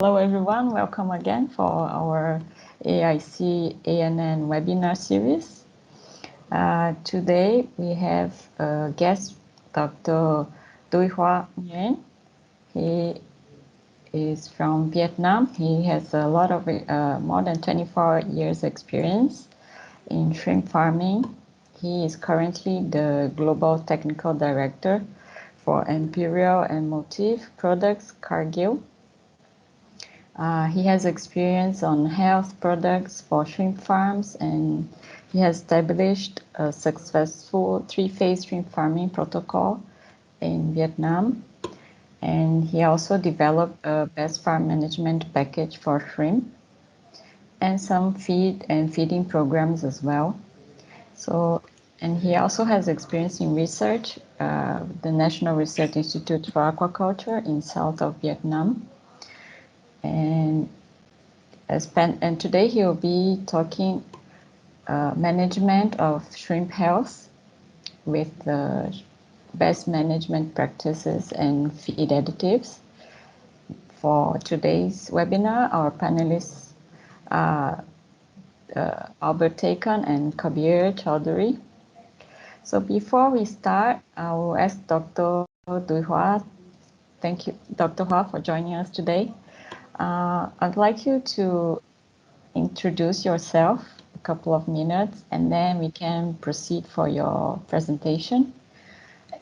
Hello everyone, welcome again for our AIC ANN webinar series. Today we have a guest, Dr. Duy Hoa Nguyen. He is from Vietnam. He has a lot of more than 24 years experience in shrimp farming. He is currently the Global Technical Director for Imperial and Motif Products, Cargill. He has experience on health products for shrimp farms, and he has established a successful 3-phase shrimp farming protocol in Vietnam. And he also developed a best farm management package for shrimp and some feed and feeding programs as well. And he also has experience in research, the National Research Institute for Aquaculture in south of Vietnam. And today he will be talking management of shrimp health with the best management practices and feed additives. For today's webinar, our panelists are Tacon and Kabir Chowdhury. So before we start, I will ask Dr. Duy Hoa. Thank you, Dr. Hoa, for joining us today. I'd like you to introduce yourself a couple of minutes, and then we can proceed for your presentation.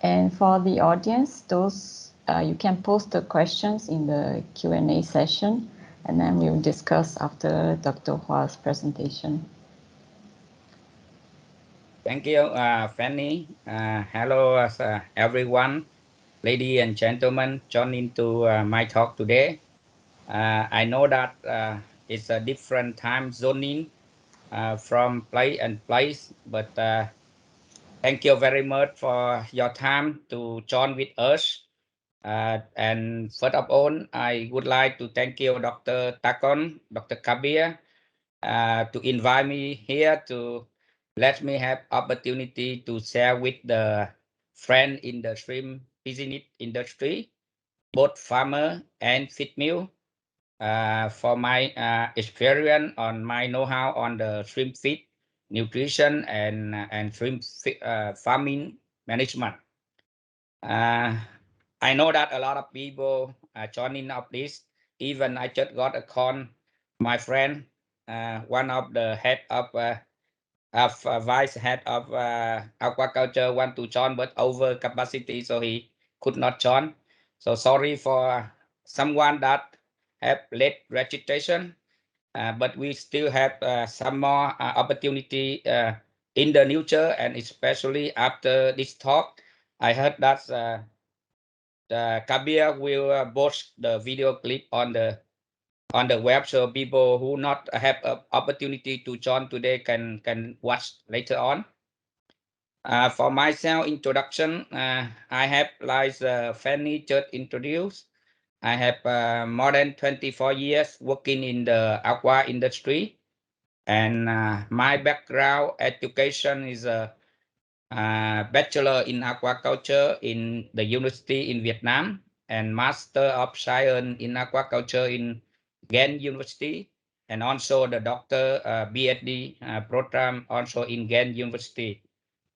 And for the audience, you can post the questions in the Q&A session, and then we will discuss after Dr. Hua's presentation. Thank you, Fanny. Hello, everyone, ladies and gentlemen, joining to my talk today. I know that it's a different time zoning from place, but thank you very much for your time to join with us. And first of all, I would like to thank you, Dr. Tacon, Dr. Kabir, to invite me here to let me have opportunity to share with the friend in the shrimp business industry, both farmer and feed mill, for my experience on my know-how on the shrimp feed, nutrition, and shrimp farming management. I know that a lot of people are joining up this. Even I just got a call, my friend, one of the head of vice head of aquaculture want to join, but over capacity, so he could not join. So sorry for someone that have late registration, but we still have some more opportunity in the future, and especially after this talk, I heard that Kabir will post the video clip on the web, so people who not have an opportunity to join today can watch later on. For myself introduction, I have, like Fanny just introduced, I have more than 24 years working in the aqua industry, and my background education is a bachelor in aquaculture in the university in Vietnam, and master of science in aquaculture in Ghent University, and also the doctor PhD program also in Ghent University.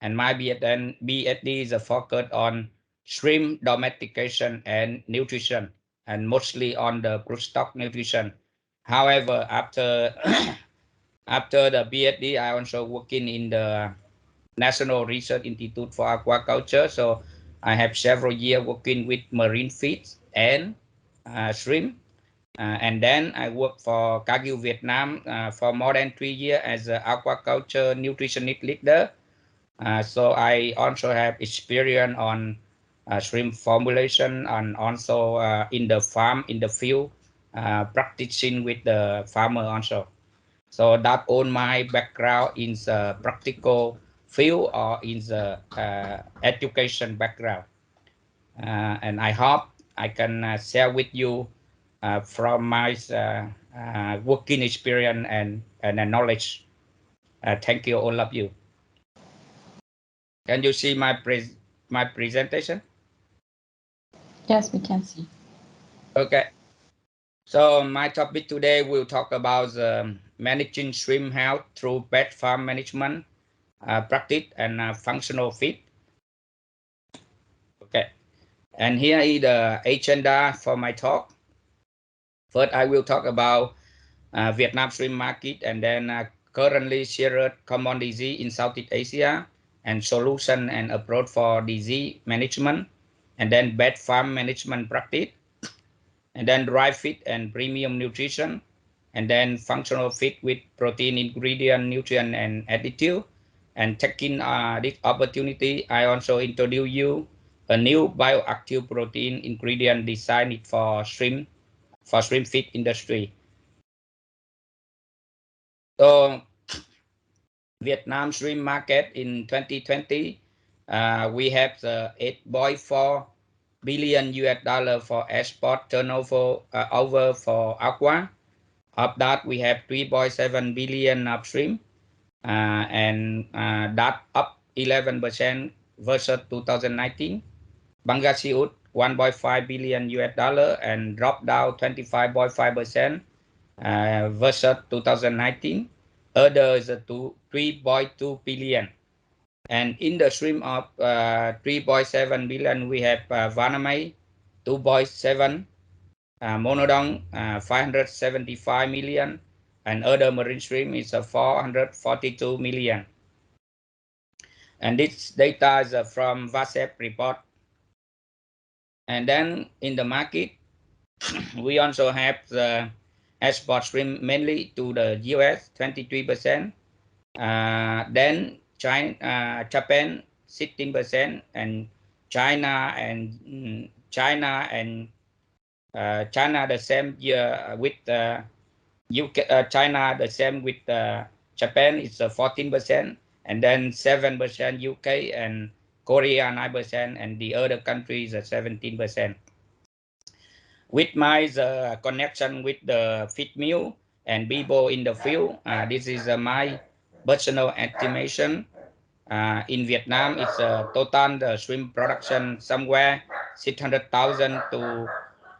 And my PhD is a focus on shrimp domestication and nutrition, and mostly on the broodstock nutrition. However, after after the PhD, I also working in the National Research Institute for Aquaculture. So I have several years working with marine feeds and shrimp. And then I work for Cargill Vietnam for more than 3 years as an aquaculture nutritionist leader. So I also have experience on shrimp formulation, and also in the farm, in the field, practicing with the farmer also. So that all my background in the practical field or in the education background. And I hope I can share with you from my working experience and knowledge. Thank you, all of you. Can you see my presentation? Yes, we can see. Okay. So my topic today will talk about managing shrimp health through pet farm management practice and functional feed. Okay, and here is the agenda for my talk. First, I will talk about Vietnam shrimp market and then currently shared common disease in Southeast Asia and solution and approach for disease management, and then pet farm management practice, and then dry feed and premium nutrition, and then functional feed with protein ingredient, nutrient, and additive. And taking this opportunity, I also introduce you a new bioactive protein ingredient designed for shrimp feed industry. So Vietnam shrimp market in 2020, we have the 8.4 billion US dollar for export turnover over for aqua. Of that, we have 3.7 billion of shrimp, and that up 11% versus 2019. Bangladesh 1.5 billion US dollar and dropped down 25.5% versus 2019. Others to 3.2 billion. And in the shrimp of 3.7 billion, we have Vanamay 2.7, Monodon 575 million, and other marine shrimp is 442 million. And this data is from VASEP report. And then in the market, we also have the export shrimp mainly to the US 23%, then China, Japan 16%, and China and China the same year with UK, China the same with Japan is 14%, and then 7% UK and Korea 9%, and the other countries 17%. With my connection with the feed mill and people in the field, this is my personal estimation. In Vietnam, it's a total shrimp production somewhere 600,000 to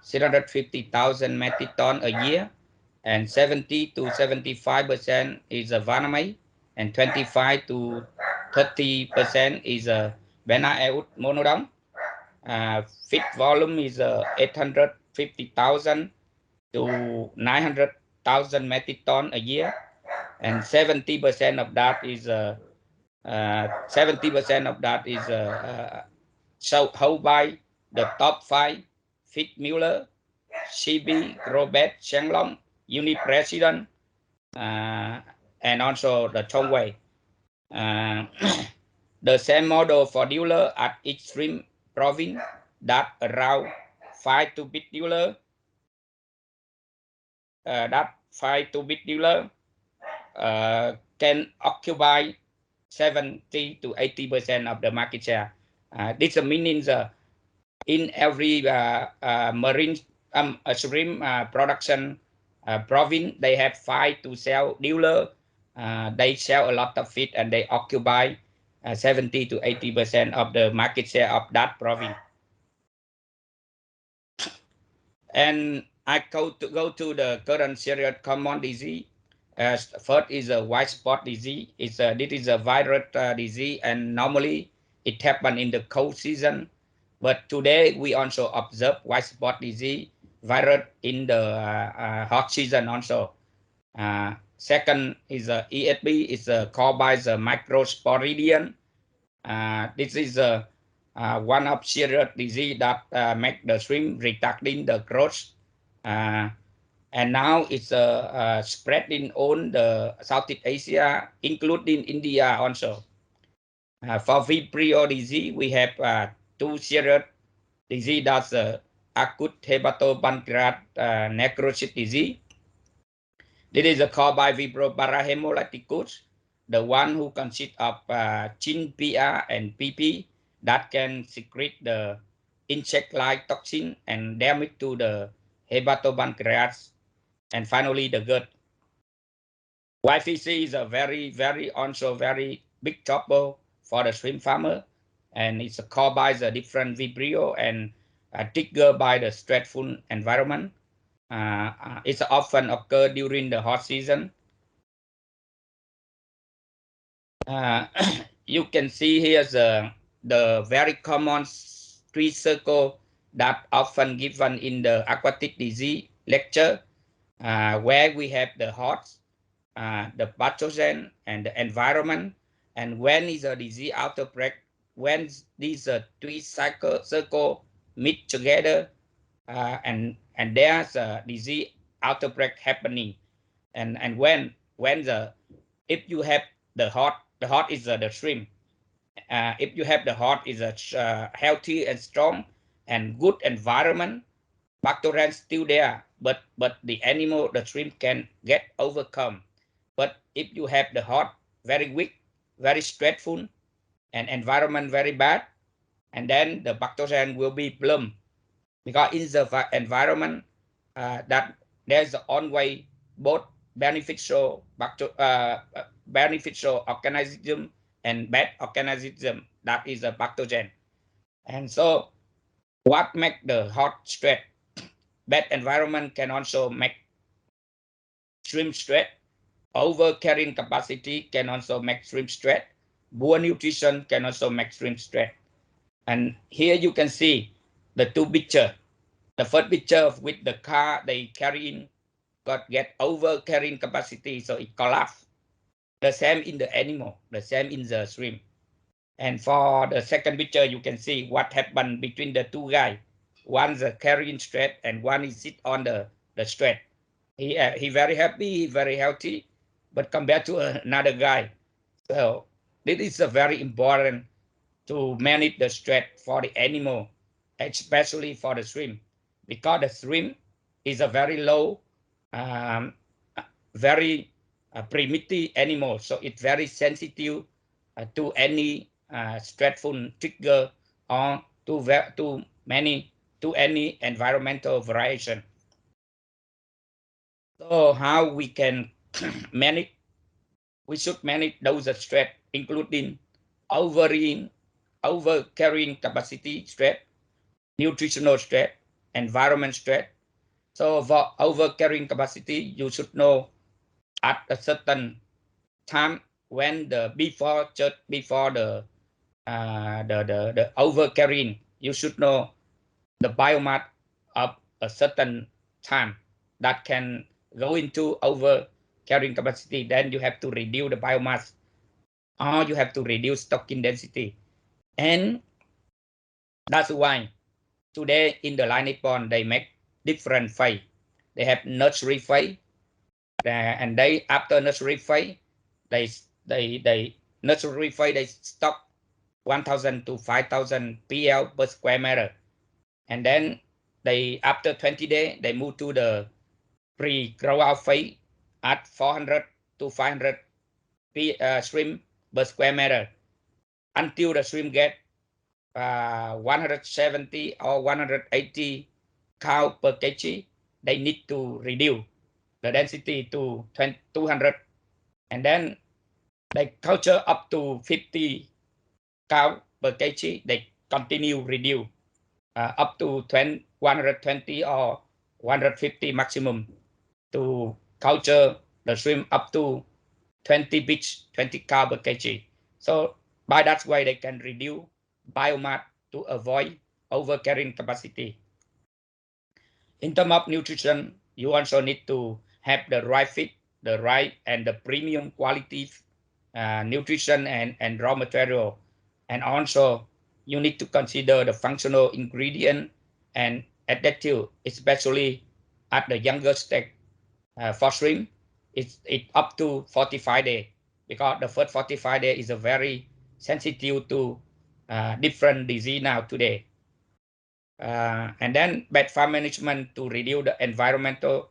650,000 metric ton a year, and 70 to 75% is a Vanamay, and 25 to 30% is a Benaeut monodon. Feed volume is 850,000 to 900,000 metric ton a year, and 70% of that is 70% of that is held by the top 5 feed miller, CB, Robert, Shenglong, Uni President, and also the Chongwei. The same model for dealer at each shrimp province that around 5 to bit dealer, can occupy 70 to 80% of the market share. This means in every marine shrimp production province, they have 5 to sell dealer. They sell a lot of feed and they occupy 70 to 80% of the market share of that province. And I go to the current serious common disease. First is a white spot disease. This is a virus disease, and normally it happens in the cold season. But today we also observe white spot disease virus in the hot season also. Second is ESB, is caused by the microsporidium. This is one of serious disease that make the shrimp retarding the growth. And now it's spreading on the Southeast Asia, including India also. For Vibrio disease, we have 2 serious disease. That's acute hepatopancreatic necrosis disease. This is caused by Vibrio parahemolyticus, the one who consists of CHIN-PR and PP that can secrete the insect-like toxin and damage to the hepatopancreas, and finally the gut. YFC is a very big trouble for the shrimp farmer, and it's caused by the different Vibrio and triggered by the stressful environment. It's often occur during the hot season. You can see here the very common tree circle that often given in the aquatic disease lecture, where we have the host, the pathogen, and the environment. And when is a disease outbreak, when these three circle meet together, and there's a disease outbreak happening. And when if you have the heart is the shrimp. If you have the heart is a healthy and strong and good environment, bacteria still there, but the animal, the shrimp can get overcome. But if you have the heart very weak, very stressful, and environment very bad, and then the bacteria will be bloom, because in the environment that there's on way both beneficial beneficial organism and bad organism, that is a pathogen. And so what make the hot stress? Bad environment can also make shrimp stress. Over carrying capacity can also make shrimp stress. Poor nutrition can also make shrimp stress. And here you can see the two pictures. The first picture with the car they carry in get over carrying capacity, so it collapsed. The same in the animal, the same in the shrimp. And for the second picture, you can see what happened between the two guys. One's carrying straight and one is sit on the straight. He very happy, very healthy, but compared to another guy. So this is a very important to manage the stress for the animal, especially for the shrimp, because the shrimp is a very low, very primitive animal, so it's very sensitive to any stressful trigger or to any environmental variation. So how we can manage? We should manage those stress, including over carrying capacity stress, nutritional stress, environment stress. So for over carrying capacity, you should know at a certain time when before the over carrying, you should know the biomass of a certain time that can go into over carrying capacity. Then you have to reduce the biomass, or you have to reduce stocking density. And that's why today in the lineage pond they make different phase. They have nursery phase, and after nursery phase, they nursery phase they stock 1,000 to 5,000 PL per square meter, and then they after 20 days they move to the pre-grow out phase at 400 to 500 shrimp per square meter until the shrimp get 170 or 180 cow per kg. They need to reduce the density to 200, and then they culture up to 50 cow per kg. They continue reduce up to 120 or 150 maximum to culture the shrimp up to 20 bitch, 20 cow per kg. So by that way they can reduce biomass to avoid over carrying capacity. In terms of nutrition, you also need to have the right fit, the right and the premium quality nutrition and raw material. And also you need to consider the functional ingredient and additive, especially at the younger stage. For shrimp, it's up to 45 days, because the first 45 days is a very sensitive to different disease now today. And then bad farm management to reduce the environmental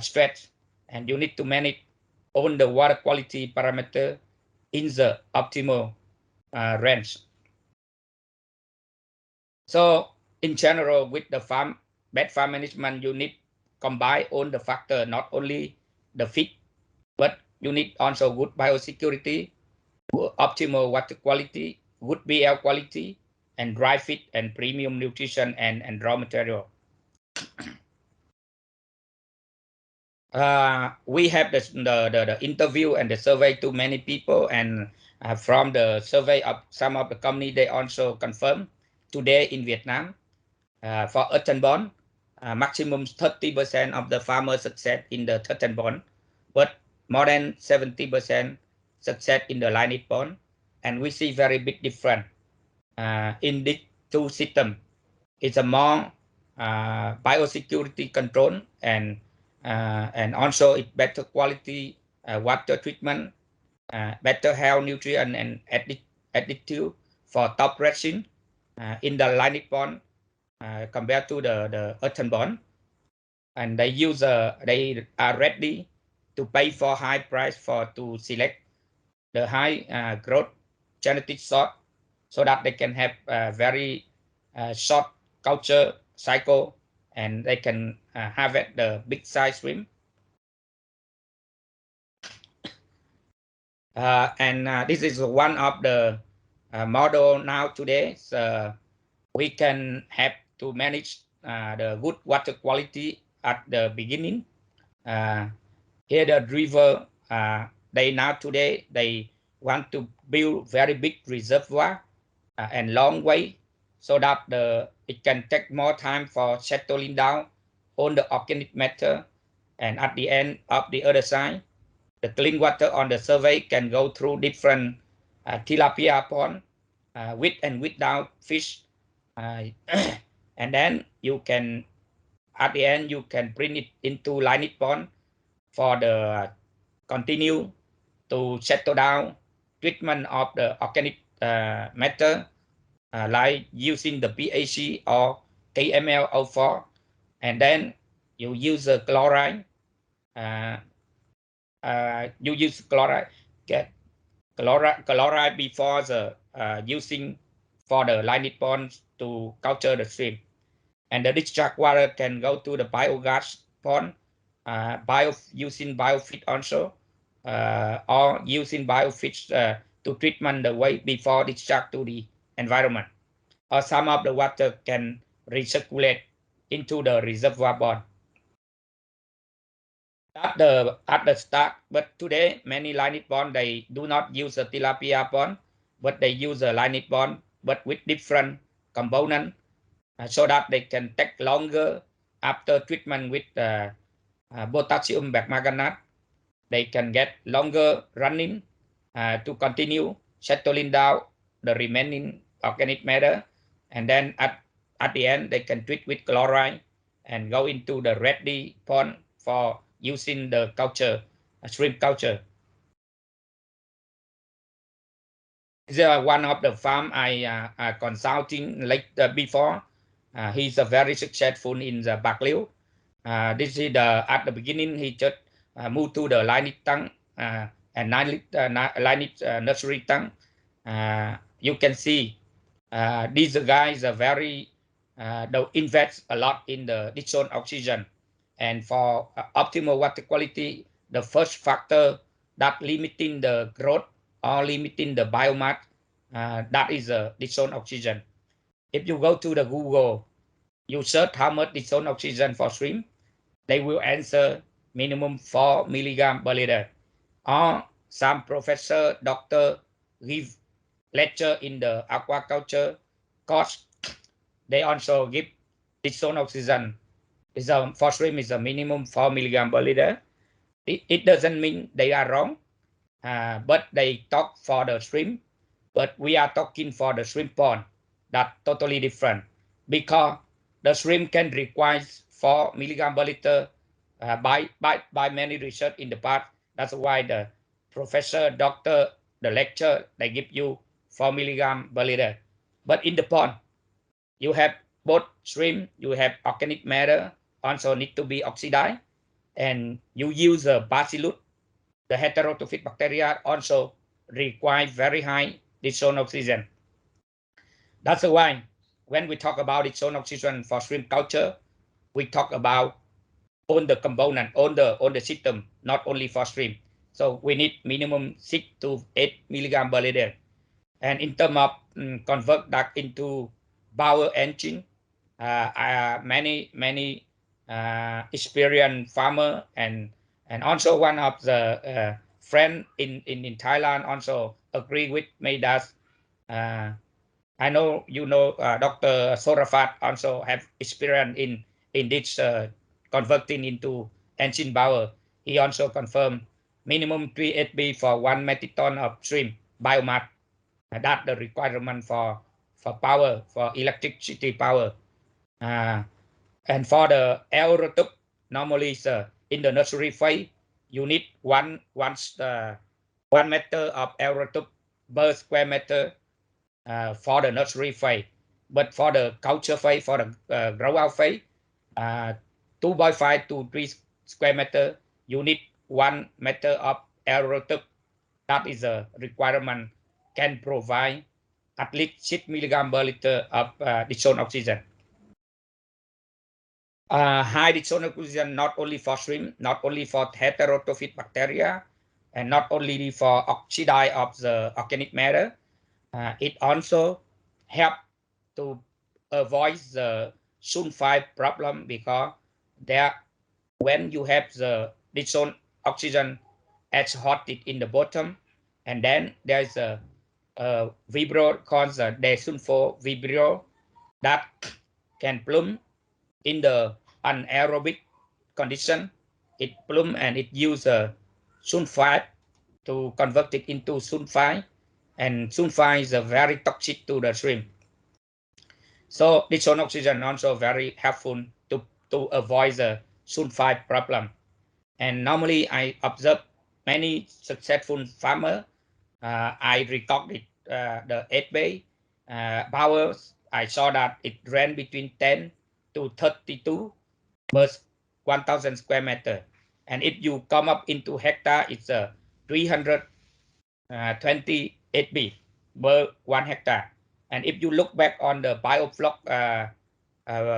stress, and you need to manage all the water quality parameter in the optimal range. So in general, with the bad farm management, you need combine all the factor, not only the feed, but you need also good biosecurity, optimal water quality, good BL quality, and dry feed and premium nutrition and raw material. We have the interview and the survey to many people, and from the survey of some of the company, they also confirm today in Vietnam for earth and bond, maximum 30% of the farmers success in the earth and bond, but more than 70% success in the lignite bond, and we see very big difference in these two systems. It's a more biosecurity control and also it better quality water treatment, better health, nutrient, and additive for top resin in the lignite bond compared to the earthen bond. And they are ready to pay for high price to select the high growth genetic sort so that they can have very short culture cycle and they can harvest the big size shrimp. This is one of the model now today. So we can have to manage the good water quality at the beginning. Here the river, today they want to build very big reservoir and long way so that it can take more time for settling down all the organic matter, and at the end of the other side, the clean water on the survey can go through different tilapia pond with and without fish, and then you can at the end you can bring it into lignite pond for the continue to settle down treatment of the organic matter like using the PAC or KML04, and then you use the chloride. You use chloride before the using for the lignite ponds to culture the shrimp, and the discharge water can go to the biogas pond, using biofeed also, or using biofish to treatment the waste before discharge to the environment, or some of the water can recirculate into the reservoir pond. At the start, but today many lignite pond they do not use a tilapia pond, but they use a lignite pond, but with different component, so that they can take longer after treatment with potassium permanganate. They can get longer running to continue settling down the remaining organic matter, and then at the end they can treat with chloride and go into the ready pond for using the culture, shrimp culture. This is one of the farm I consulting before. He's a very successful in the Bạc Liêu. This is at the beginning he just moved to the lignite tank and lignite nursery tank. You can see these guys are very they invest a lot in the dissolved oxygen, and for optimal water quality, the first factor that limiting the growth or limiting the biomass, that is dissolved oxygen. If you go to the Google, you search how much dissolved oxygen for shrimp, they will answer minimum 4 milligram per liter. Or some professor, doctor give lecture in the aquaculture course, they also give dissolved oxygen. For shrimp is a minimum 4 milligram per liter. It doesn't mean they are wrong, but they talk for the shrimp, but we are talking for the shrimp pond. That's totally different, because the shrimp can require 4 milligram per liter by many research in the past. That's why the professor, doctor, the lecture, they give you 4 milligram per liter. But in the pond, you have both shrimp, you have organic matter, also need to be oxidized, and you use a bacillus, the heterotrophic bacteria also require very high dissolved oxygen. That's why when we talk about dissolved oxygen for shrimp culture, we talk about all the component, all the system, not only for shrimp. So we need minimum 6 to 8 milligram per liter. And in terms of convert that into power engine, many experienced farmer and And also one of the friend in Thailand also agree with me that I know you know Dr. Sorafat also have experience in this converting into engine power. He also confirmed minimum 3 HB for 1 metric ton of shrimp biomass. That's the requirement for power, for electricity power. And for the aerotube, normally in the nursery phase, you need one meter of aerotube per square meter for the nursery phase. But for the culture phase, for the grow out phase, 2.5 to 3 square meter, you need 1 meter of aerotube. That is a requirement, can provide at least 6 milligram per liter of dissolved oxygen. High dissolved oxygen not only for shrimp, not only for heterotrophic bacteria, and not only for oxidize of the organic matter, it also help to avoid the sulfide problem, because there, when you have the dissolved oxygen as hot in the bottom, and then there's a vibrio called the desulfo vibrio that can plumb in the anaerobic condition. It plumb and it use sulfide to convert it into sulfide, and sulfide is very toxic to the shrimp. So dissolved oxygen also very helpful to avoid the sulfide problem. And normally I observe many successful farmer. I recorded the 8-bay powers. I saw that it ran between 10 to 32 per 1,000 square meter. And if you come up into hectare, it's 320 8B per 1 hectare. And if you look back on the biofloc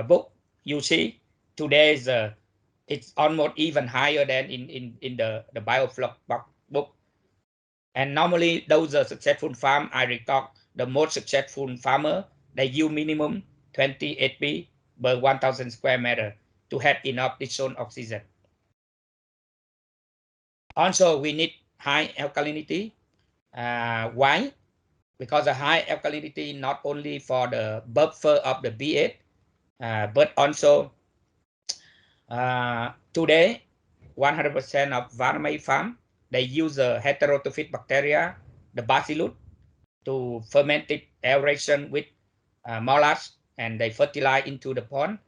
book, you see today it's almost even higher than in the biofloc book. And normally those are successful farm. I record the most successful farmer, they use minimum 20 HB per 1,000 square meter to have enough dissolved oxygen. Also, we need high alkalinity. Why? Because the high alkalinity not only for the buffer of the pH, but also today 100% of Varmay farm, they use a heterotrophic bacteria, the bacillus, to ferment it aeration with molasses, and they fertilize into the pond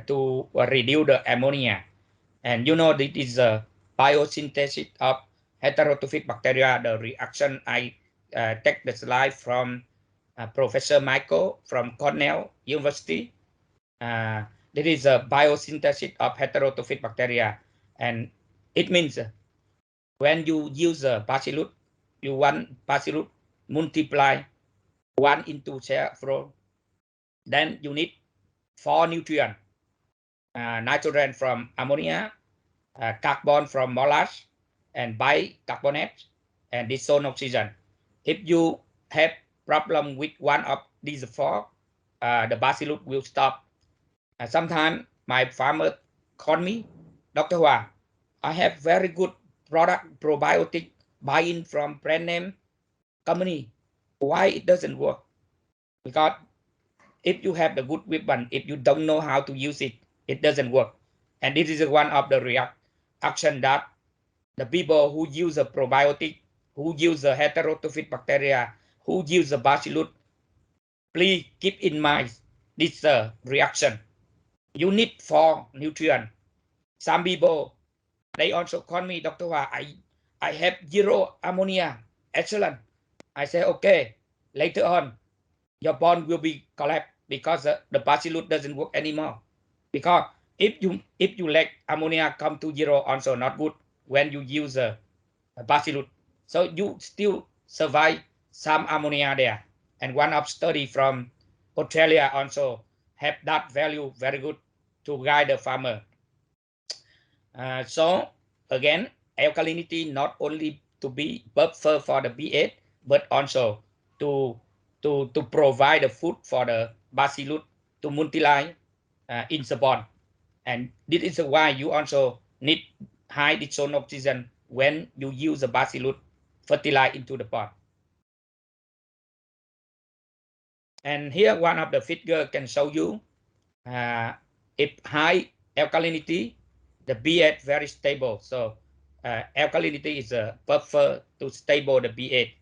to reduce the ammonia. And you know, this is a biosynthesis of heterotrophic bacteria. The reaction, I take the slide from Professor Michael from Cornell University. This is a biosynthesis of heterotrophic bacteria, and it means when you use a bacillus, you want bacillus multiply 1 into cell flow, then you need 4 nutrients: nitrogen from ammonia, carbon from molasses, and bicarbonate, and dissolved oxygen. If you have problem with one of these 4, the bacillus will stop. Sometimes my farmer call me, Dr. Hoa, I have very good product probiotic buy-in from brand name company. Why it doesn't work? Because if you have the good weapon, if you don't know how to use it, it doesn't work. And this is one of the reaction that the people who use a probiotic, who use a heterotrophic bacteria, who use a bacillus, please keep in mind this reaction. You need 4 nutrients. Some people, they also call me, Dr. Hoa, I have 0 ammonia. Excellent. I say, okay, later on, your bond will be collapsed because the bacillus doesn't work anymore. Because if you let ammonia come to 0, also not good when you use a bacillus. So you still survive some ammonia there. And one of study from Australia also have that value very good to guide the farmer. So again, alkalinity not only to be buffer for the pH, but also to provide the food for the bacillus to multiply in the bond. And this is why you also need high dissolved oxygen when you use the bacillus fertilizer into the pot. And here one of the figure can show you if high alkalinity, the pH very stable. So alkalinity is a buffer to stable the pH.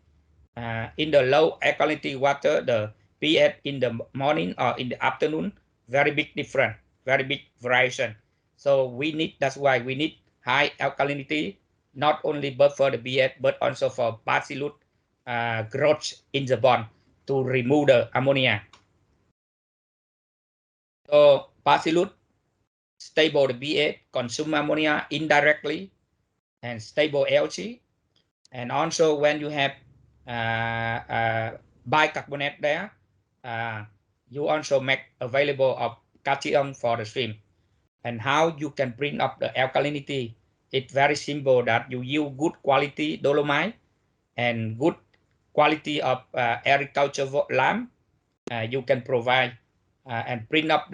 In the low alkalinity water, the pH in the morning or in the afternoon, very big difference, very big variation. So that's why we need high alkalinity, not only buffer the pH, but also for bacillus growth in the bond to remove the ammonia. So bacillus stable the pH, consume ammonia indirectly, and stable algae. And also when you have bicarbonate there, you also make available of cation for the shrimp. And how you can bring up the alkalinity? It's very simple that you use good quality dolomite and good quality of agriculture lime. You can provide and bring up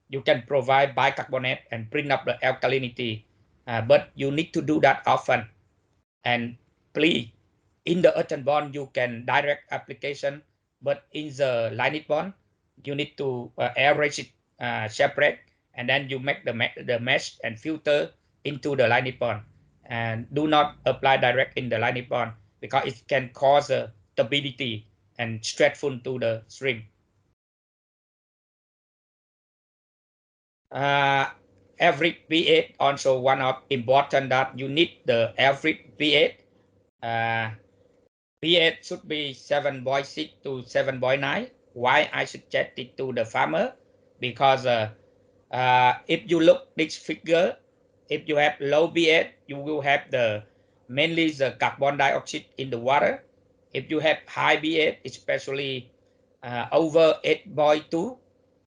you can provide bicarbonate and bring up the alkalinity. But you need to do that often. And please, in the earthen bond, you can direct application, but in the lignite bond, you need to aerate it separate, and then you make the mesh and filter into the lignite bond. And do not apply direct in the lignite bond because it can cause turbidity and stressful to the shrimp. Average pH also one of important that you need the average pH. pH should be 7.6 to 7.9. Why I suggest it to the farmer? Because if you look this figure, if you have low pH, you will have mainly the carbon dioxide in the water. If you have high pH, especially over 8.2,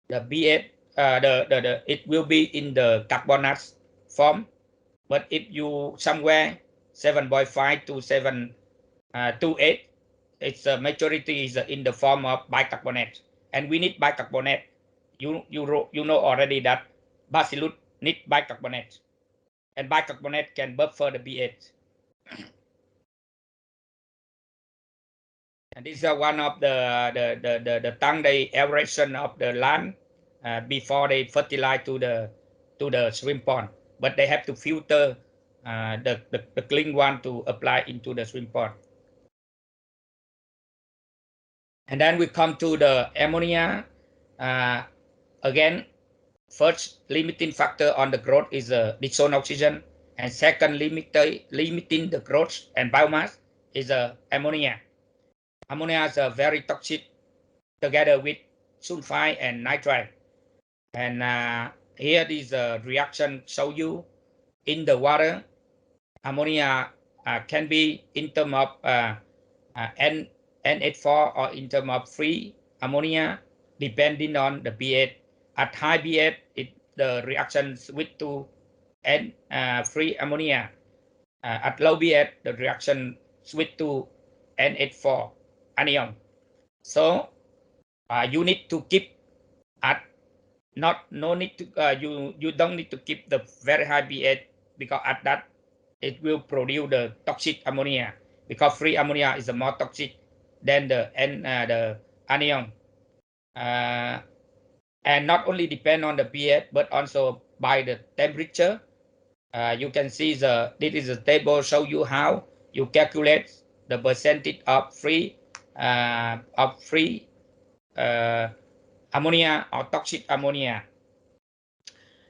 the pH it will be in the carbonate form. But if you somewhere 7.5 to 7.28, its majority is in the form of bicarbonate, and we need bicarbonate. You know already that bacillus need bicarbonate, and bicarbonate can buffer the pH. And this is one of the tank they aeration of the land before they fertilize to the shrimp pond, but they have to filter the clean one to apply into the shrimp pond. And then we come to the ammonia. Again, first limiting factor on the growth is the dissolved oxygen, and second limiting the growth and biomass is ammonia. Ammonia is very toxic together with sulfide and nitrite. And here this reaction show you in the water, ammonia can be in terms of NH4 or in terms of free ammonia, depending on the pH. At high pH, the reaction switch to free ammonia. At low pH, the reaction switch to NH4 anion. So you need to keep at no need to you don't need to keep the very high pH, because at that it will produce the toxic ammonia, because free ammonia is more toxic than the anion. And not only depend on the pH, but also by the temperature. You can see this is a table show you how you calculate the percentage of free ammonia or toxic ammonia.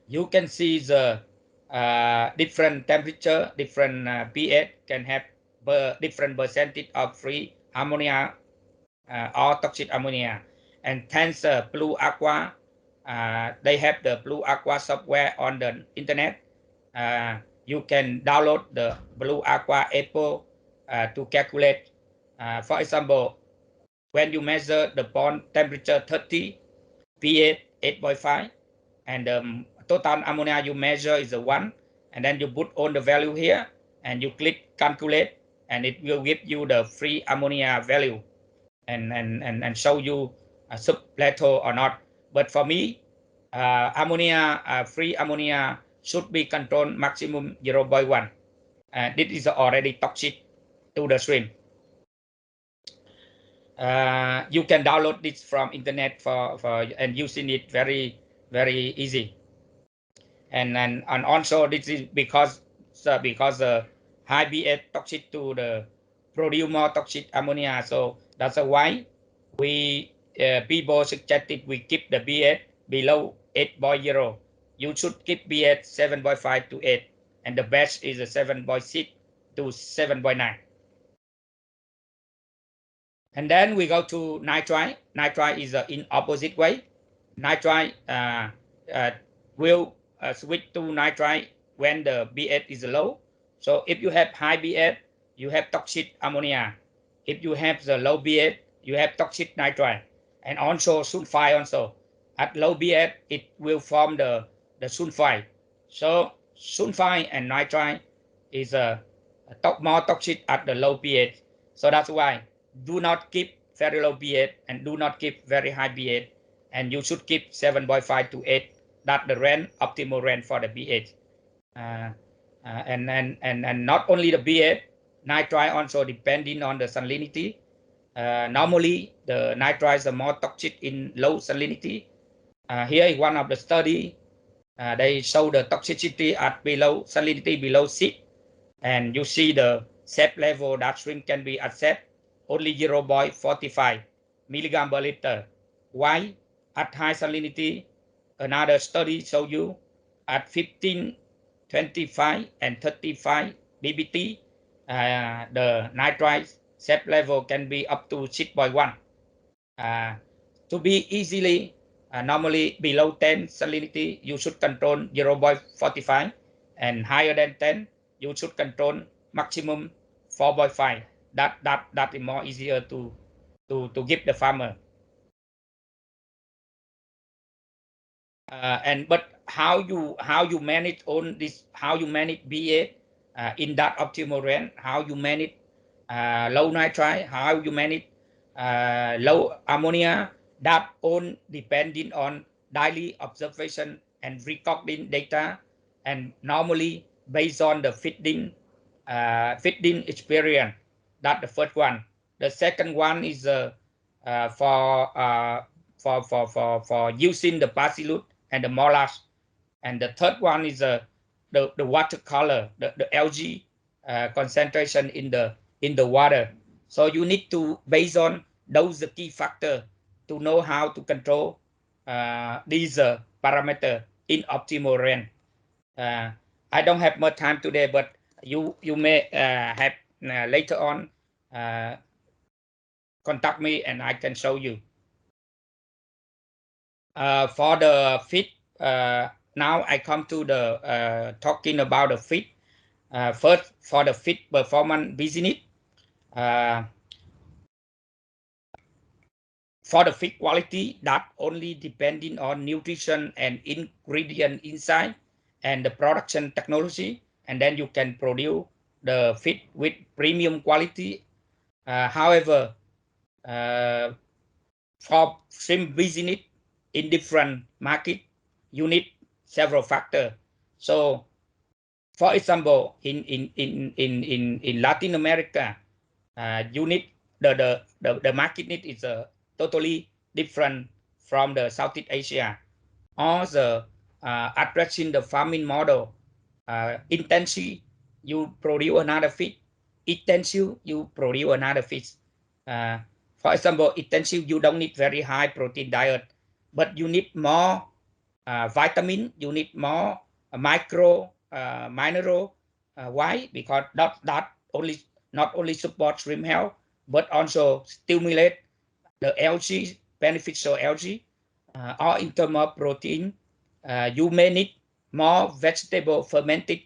You can see the different temperature, different pH can have different percentage of free ammonia or toxic ammonia. And hence Blue Aqua, they have the Blue Aqua software on the internet. You can download the Blue Aqua Apple to calculate. For example, when you measure the bond temperature 30, pH 8.5, and the total ammonia you measure is a 1, and then you put all the value here, and you click calculate, and it will give you the free ammonia value and show you sub plateau or not. But for me, free ammonia should be controlled maximum 0.1. This is already toxic to the shrimp. You can download this from internet and using it very easy. And also this is because high pH toxic to the produce more toxic ammonia. So that's why we people suggested we keep the pH below 8.0. You should keep pH 7.5 to 8, and the best is 7.6 to 7.9. And then we go to nitrite. Nitrite is in opposite way. Nitrite will switch to nitrite when the pH is low. So if you have high pH, you have toxic ammonia. If you have the low pH, you have toxic nitrite. And also sulfide also. At low pH, it will form the sulfide. So sulfide and nitrite is more toxic at the low pH. So that's why do not keep very low pH and do not keep very high pH. And you should keep 7.5 to 8. That's the range, optimal range for the pH. And not only the pH, nitrite also depending on the salinity. Normally, the nitrites are more toxic in low salinity. Here is one of the study. They show the toxicity at salinity below 6. And you see the safe level that shrimp can be accept only 0.45 milligram per liter. Why? At high salinity, another study show you at 15, 25, and 35 dBT, the nitrite safe level can be up to 6.1. To be easily, normally below 10 salinity, you should control 0.45, and higher than 10, you should control maximum 4.5. That is more easier to give the farmer. But how you manage on this, how you manage BA in that optimal range, how you manage low nitrite, how you manage low ammonia, that all depending on daily observation and recording data, and normally based on the feeding experience. That's the first one. The second one is for using the bacillus and the molasses. And the third one is the water color, the algae concentration in the water. So you need to, based on those key factors, to know how to control these parameters in optimal range. I don't have much time today, but you may have later on contact me and I can show you. For the feed, now I come to the talking about the feed. First, for the feed performance business, for the feed quality, that only depending on nutrition and ingredient insight and the production technology, and then you can produce the feed with premium quality. However, for shrimp business in different market, you need several factors. So, for example, in Latin America, you need the market need is totally different from the Southeast Asia. Or the addressing the farming model, intensive, you produce another fish. Intensive, you produce another fish. For example, intensive, you don't need very high protein diet, but you need more vitamin, you need more micro mineral. Why? Because that only not only support shrimp health, but also stimulate the algae, beneficial algae, or in terms of protein, you may need more vegetable fermented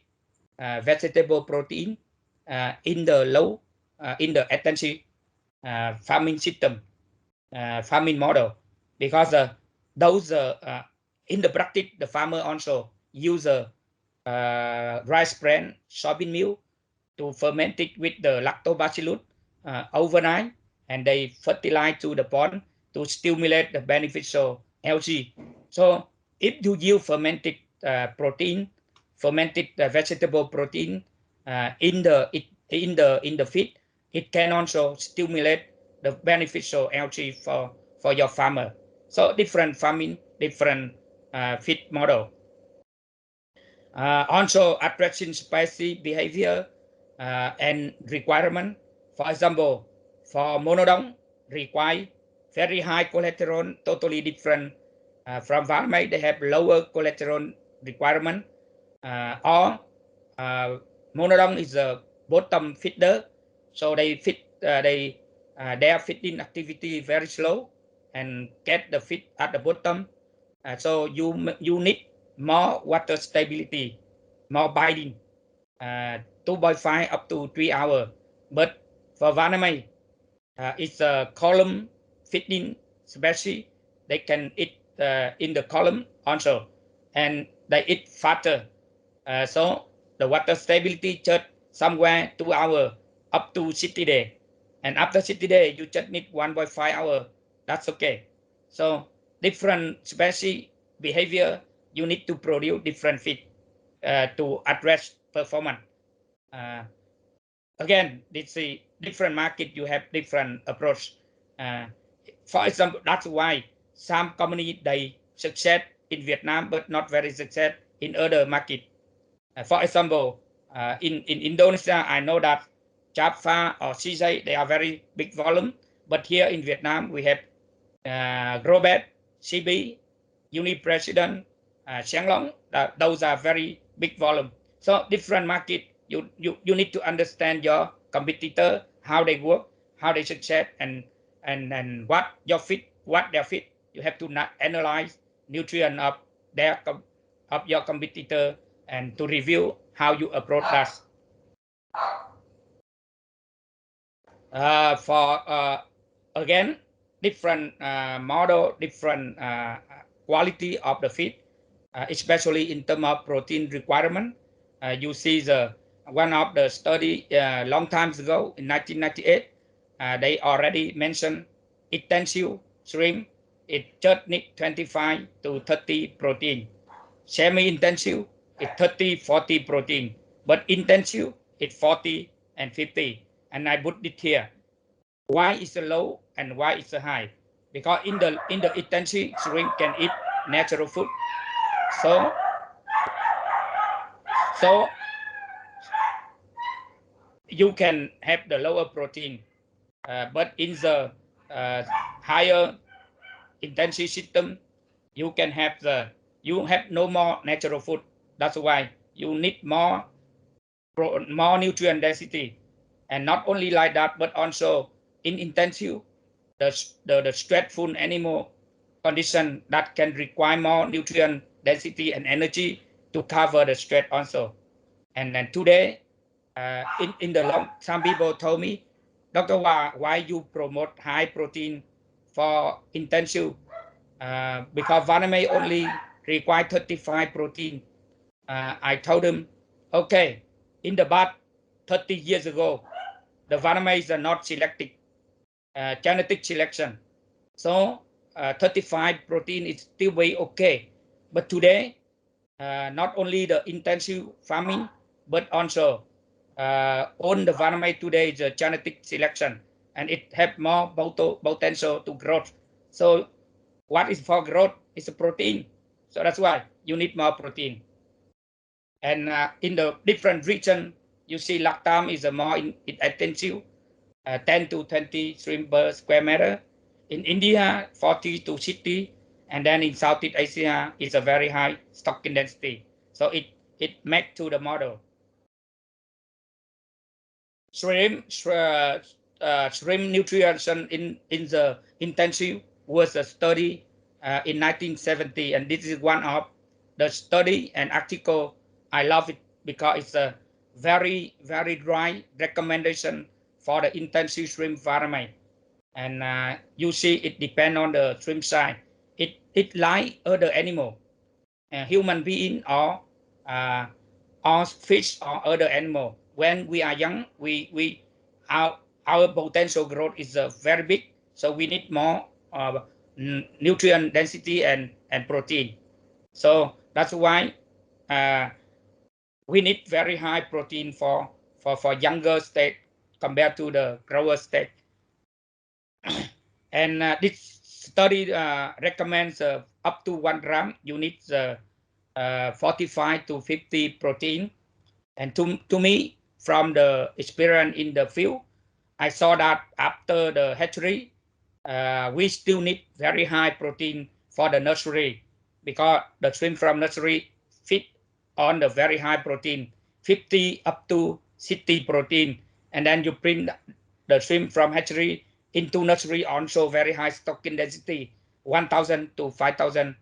vegetable protein in the low in the intensive farming system, farming model, because those in the practice the farmer also use rice bran soybean meal to ferment it with the lactobacillus overnight, and they fertilize to the pond to stimulate the beneficial algae. So if you use fermented protein, fermented vegetable protein in the feed, it can also stimulate the beneficial algae for your farmer. So different farming, different feed model. Also addressing species behavior and requirement. For example, for monodon require very high cholesterol, totally different from Valmei. They have lower cholesterol requirement, or monodon is a bottom feeder, so they feed their feeding activity very slow and get the feed at the bottom. So you need more water stability, more binding, 2.5 up to 3 hours. But for Vanamei, it's a column feeding species. They can eat in the column also, and they eat faster. So the water stability just somewhere 2 hours up to 60 days. And after 60 days, you just need 1.5 hours. That's okay. So different species behavior, you need to produce different feed to address performance. Again, it's a different market, you have different approach. For example, that's why some company they succeed in Vietnam but not very success in other market. For example, in Indonesia, I know that Java or CJ, they are very big volume, but here in Vietnam we have Robert, CB, Uni President, Xianglong. Those are very big volume. So different market, you need to understand your competitor, how they work, how they succeed, and what your fit, what their fit. You have to analyze nutrient of your competitor and to review how you approach that. For again, different model, different quality of the feed, especially in terms of protein requirement. You see the one of the study long times ago in 1998, they already mentioned intensive shrimp, it just need 25 to 30 protein. Semi-intensive, it's 30, 40 protein, but intensive, it's 40 and 50. And I put it here. Why is it low and why is it high? Because in the intensive shrimp can eat natural food. So you can have the lower protein, but in the higher intensive system, you can have no more natural food. That's why you need more nutrient density. And not only like that, but also in intensive, the stressful animal condition that can require more nutrient density and energy to cover the stress also. And then today, in the long, some people told me, Dr. Hoa, why you promote high protein for intensive? Because Vaname only require 35 protein. I told them, okay, in the past 30 years ago, the Vaname are not selected, genetic selection. So 35 protein is still very okay. But today, not only the intensive farming, but also on the Vaname today is a genetic selection, and it have more potential to growth. So what is for growth is a protein. So that's why you need more protein. And in the different region, you see lactam is a more intensive, 10 to 20 shrimp per square meter. In India, 40 to 60, and then in Southeast Asia, it's a very high stocking density. So it matched to the model. Shrimp nutrition in the intensive was a study in 1970, and this is one of the study and article. I love it because it's a very, very dry recommendation for the intensive shrimp farming. And you see it depends on the shrimp size. It like other animal, human being or fish or other animal. When we are young, our potential growth is very big, so we need more nutrient density and protein. So that's why we need very high protein for younger state compared to the grower state. And this study recommends up to 1 gram, you need 45 to 50 protein. And to me, from the experience in the field, I saw that after the hatchery, we still need very high protein for the nursery, because the shrimp from nursery feed on the very high protein, 50 up to 60 protein. And then you bring the shrimp from hatchery into nursery, also very high stocking density, 1,000 to 5,000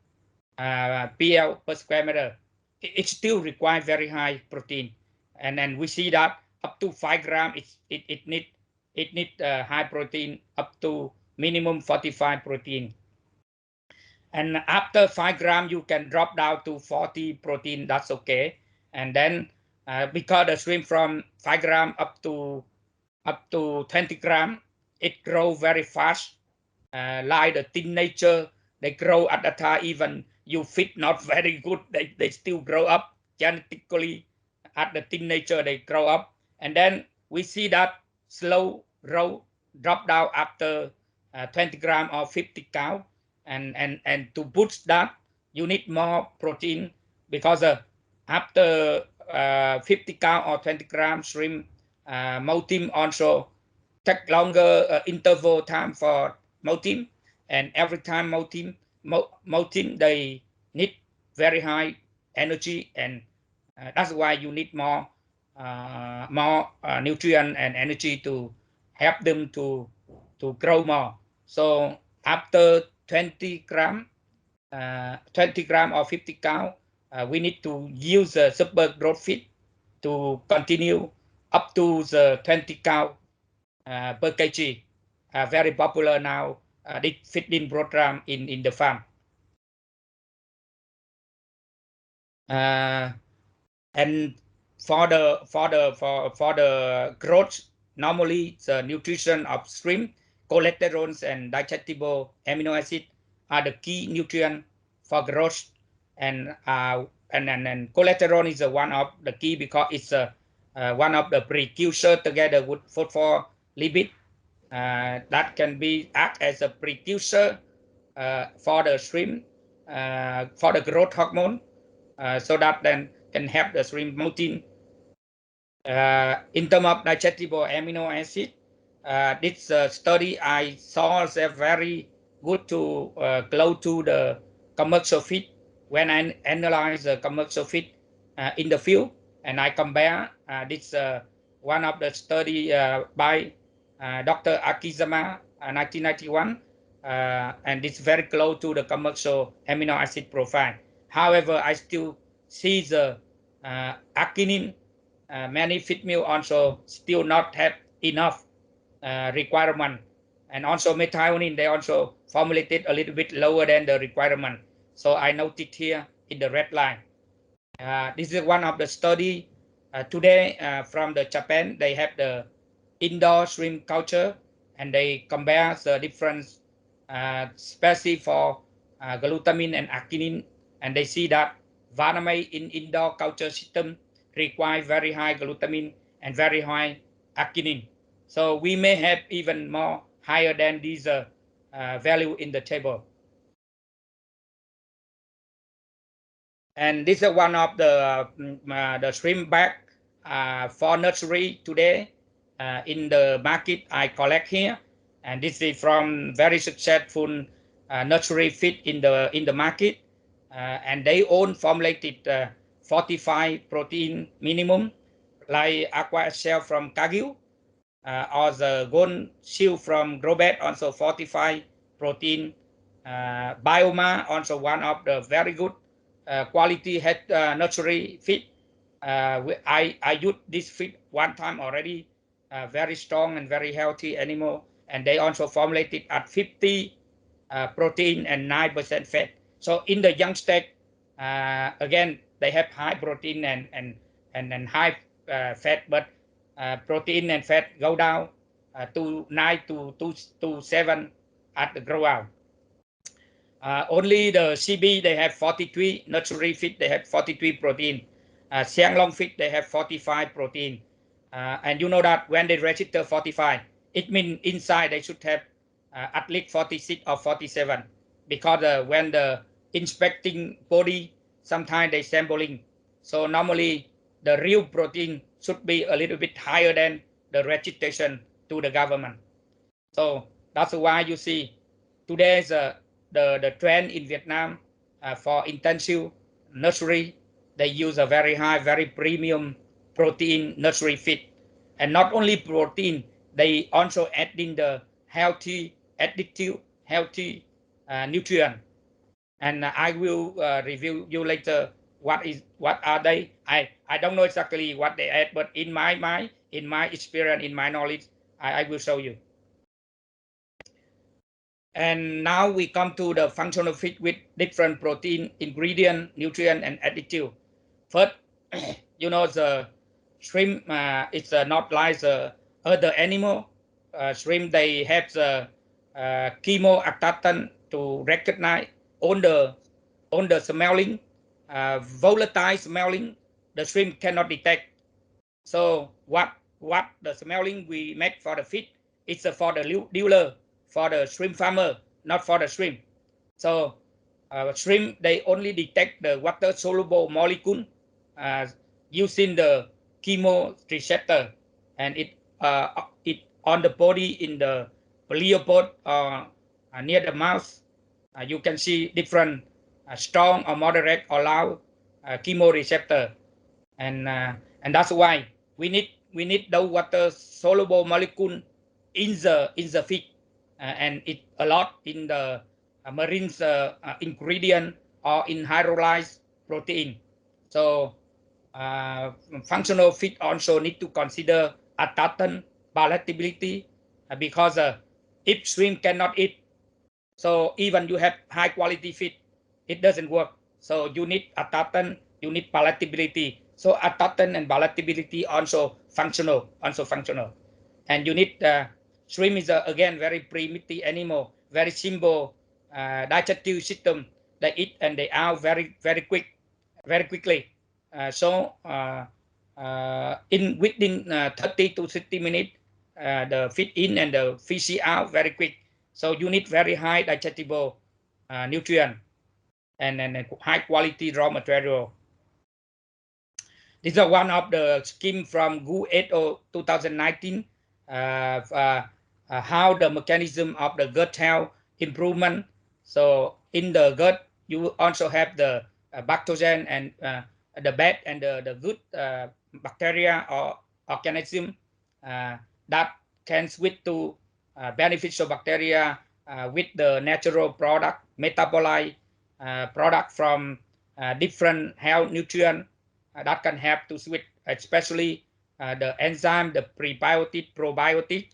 PL per square meter. It still requires very high protein. And then we see that up to 5 grams, it need high protein up to minimum 45 protein. And after 5 grams, you can drop down to 40 protein. That's okay. And then because the shrimp from 5 grams up to 20 grams, it grows very fast. Like the teenager, they grow at the time, even you feed not very good, they still grow up genetically. At the teenager, they grow up. And then we see that slow growth drop down after 20 gram or 50 cow. And to boost that, you need more protein, because after 50 cow or 20 gram shrimp, molting also take longer interval time for molting. And every time molting, they need very high energy, and that's why you need more nutrient and energy to help them to grow more. So after 20 gram, 20 gram or 50 cow, we need to use a super growth feed to continue up to the 20 cow per kg. Very popular now, this feeding program in the farm. And for the growth, normally the nutrition of shrimp, cholesterols and digestible amino acid are the key nutrient for growth. And cholesterol is one of the key, because it's one of the precursor together with phospholipid that can be act as a precursor for the shrimp, for the growth hormone, so that then can help the shrimp molting. In terms of digestible amino acid, this study I saw is very good to close to the commercial feed. When I analyze the commercial feed in the field, and I compare this one of the study by Dr. Akizama, 1991, and it's very close to the commercial amino acid profile. However, I still see the arginine. Many feed mill also still not have enough requirement. And also methionine, they also formulated a little bit lower than the requirement. So I noted here in the red line. This is one of the study today from the Japan. They have the indoor shrimp culture, and they compare the different species for glutamine and arginine, and they see that vannamei in indoor culture system require very high glutamine and very high arginine. So we may have even more higher than these value in the table. And this is one of the shrimp bag for nursery today in the market I collect here. And this is from very successful nursery feed in the market. And they own formulated 45 protein minimum, like Aqua Excel from Cargill, or the Gold Shield from Grobet, also 45 protein. Bioma, also one of the very good quality head nursery feed. I used this feed one time already, very strong and very healthy animal. And they also formulated at 50 protein and 9% fat. So in the young stage, again, they have high protein and high fat, but protein and fat go down to 9 to 7 at the grow out. Only the CB, they have 43, nursery feed, they have 43 protein. Siang long fish, they have 45 protein. And you know that when they register 45, it means inside they should have at least 46 or 47. Because when the inspecting body, sometimes they sampling. So normally the real protein should be a little bit higher than the registration to the government. So that's why you see today's the trend in Vietnam for intensive nursery. They use a very high, very premium protein nursery feed. And not only protein, they also add in the healthy, additive, healthy nutrient. And I will review you later what are they. I don't know exactly what they add, but in my experience, in my knowledge, I will show you. And now we come to the functional feed with different protein, ingredient, nutrient, and additive. First, you know, the shrimp, it's not like the other animal. Shrimp, they have the chemoattractant to recognize on the smelling, volatile smelling, the shrimp cannot detect. So what the smelling we make for the feed, it's for the dealer, for the shrimp farmer, not for the shrimp. So shrimp, they only detect the water soluble molecule using the chemoreceptor, and it on the body in the leopard near the mouth. You can see different strong or moderate or loud chemoreceptor, and that's why we need the water soluble molecule in the feed, and it a lot in the marine ingredient or in hydrolyzed protein. So functional feed also need to consider attractant palatability, because if shrimp cannot eat, so even you have high quality feed, it doesn't work. So you need attractant, you need palatability. So attractant and palatability also functional. And you need shrimp is again very primitive animal, very simple digestive system. They eat and they out very quickly. In within 30 to 60 minutes, the feed in and the feed out very quick. So you need very high digestible nutrient and high quality raw material. This is one of the scheme from WHO et al. 2019, how the mechanism of the gut health improvement. So in the gut, you also have the pathogen and the bad and the good bacteria or organism that can switch to beneficial bacteria with the natural product, metabolite product from different health nutrient that can help to switch, especially the enzyme, the prebiotic, probiotic,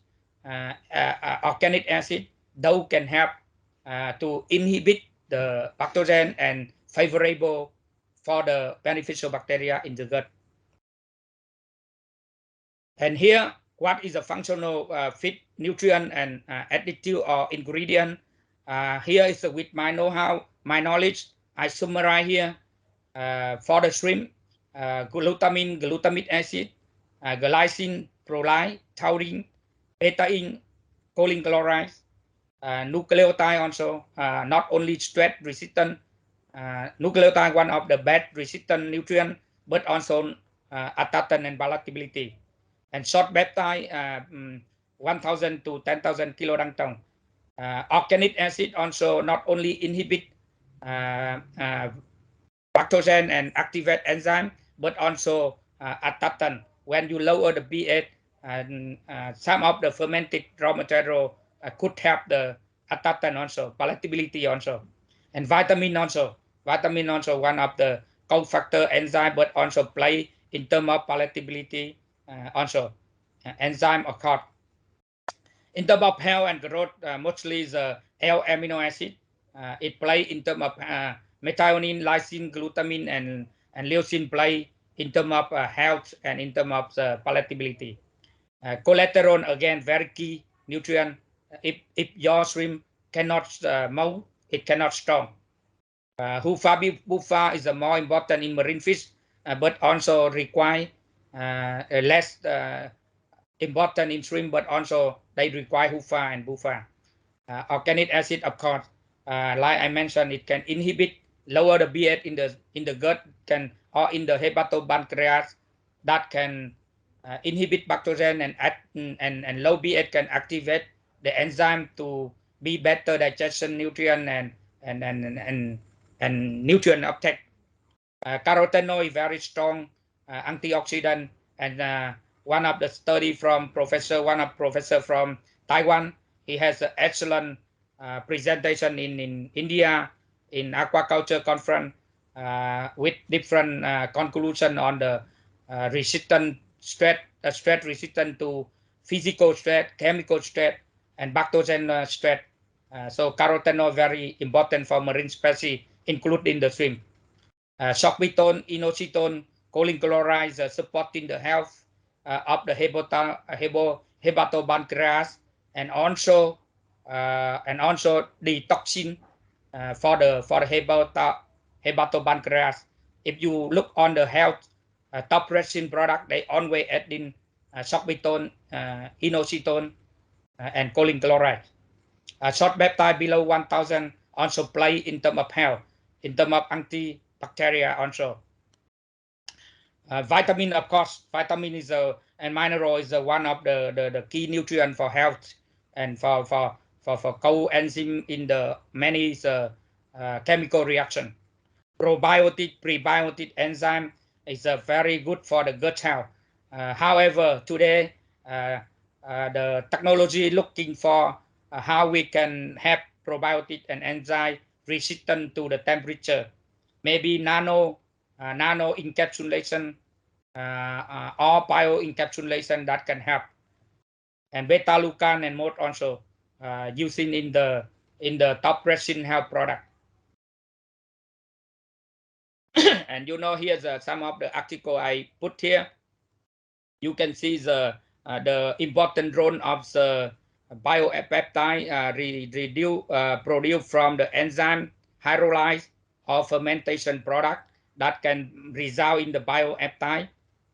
organic acid. Those can help to inhibit the pathogen and favorable for the beneficial bacteria in the gut. And here, what is a functional feed nutrient and additive or ingredient? Here is with my know-how, my knowledge, I summarize here. For the shrimp, glutamine, glutamic acid, glycine, proline, taurine, betaine, choline chloride, nucleotide also, not only stress resistant, nucleotide one of the bad resistant nutrient, but also attractant and palatability. And short peptide, 1,000 to 10,000 kilodalton. Organic acid also not only inhibit pathogen and activate enzyme, but also attractant. When you lower the pH, some of the fermented raw material could help the attractant also, palatability also, and vitamin also. Vitamin also one of the cofactor enzyme, but also play in terms of palatability also. Enzyme occur. In terms of health and growth, mostly the L-amino acid. It play in terms of methionine, lysine, glutamine, and leucine play in terms of health and in terms of palatability. Cholesterol, again, very key nutrient. If your shrimp cannot move, it cannot strong. Buffa is more important in marine fish but also require less important in shrimp, but also they require HUFA and BUFA. Organic acid, of course, like I mentioned, it can inhibit, lower the pH in the gut, or in the hepatopancreas, that can inhibit pathogen, and low pH can activate the enzyme to be better digestion, nutrient and nutrient uptake. Carotenoid very strong antioxidant, and one of the study from professor from Taiwan, he has an excellent presentation in India in aquaculture conference with different conclusion on the resistant stress resistant to physical stress, chemical stress, and pathogen stress. So carotenoid very important for marine species, including the shrimp. Sorbitol, inositol, choline chloride supporting the health of the hepatopancreas, and also the toxin for the hepatopancreas. If you look on the health top resin product, they always add in sorbitol, inositol, and choline chloride. Short peptide below 1,000 also play in terms of health, in terms of antibacteria also. Vitamin, of course, vitamin is and mineral is one of the key nutrient for health and for coenzyme in the many chemical reaction. Probiotic, prebiotic enzyme is very good for the gut health. However, today the technology looking for how we can have probiotic and enzyme resistant to the temperature. Maybe nano encapsulation or bioencapsulation that can help. And beta-glucan and more also using in the top resin health product. And here's some of the article I put here. You can see the important role of the biopeptide produced from the enzyme hydrolyze or fermentation product that can result in the biopeptide.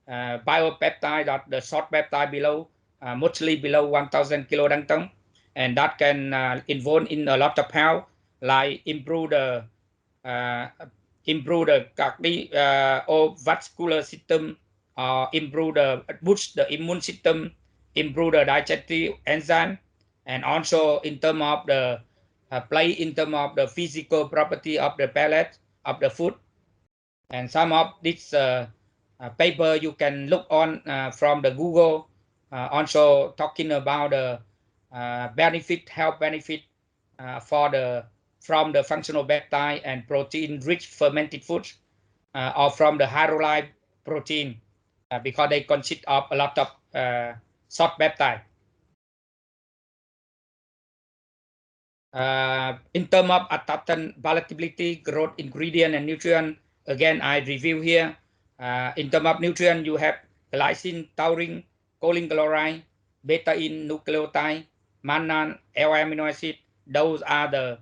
Biopeptide, that the short peptide below, mostly below 1,000 kilodalton, and that can involve in a lot of health, like improve the cardiovascular system, boost the immune system, improve the digestive enzyme, and also in terms of the play in terms of the physical property of the pellet of the food. And some of this paper you can look on from the Google, also talking about the health benefit from the functional peptide and protein-rich fermented foods, or from the hydrolyzed protein, because they consist of a lot of short peptide. In terms of adaptant palatability, growth, ingredient, and nutrient, again, I review here. In terms of nutrient, you have glycine, taurine, choline chloride, beta-in nucleotide, mannan, L-amino acid. Those are the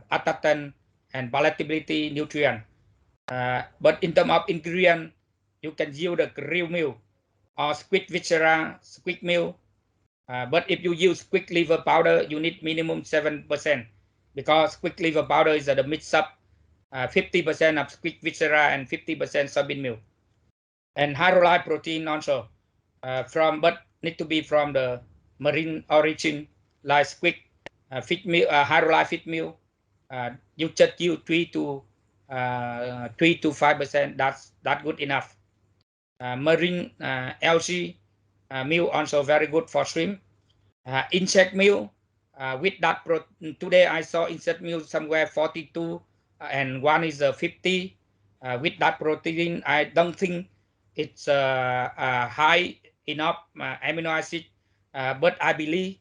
adaptant and palatability nutrient. But in terms of ingredient, you can use the krill meal or squid viscera, squid meal. But if you use squid liver powder, you need minimum 7%, because squid liver powder is the mix up 50% of squid viscera and 50% soybean meal. And hydrolyzed protein also but need to be from the marine origin, like squid fish meal, hydrolyzed fish meal. You just use 3 to 5%. That's good enough. Marine algae meal also very good for shrimp. Insect meal with that today I saw insect meal somewhere 42 and one is 50 with that protein. I don't think it's high enough amino acid, but I believe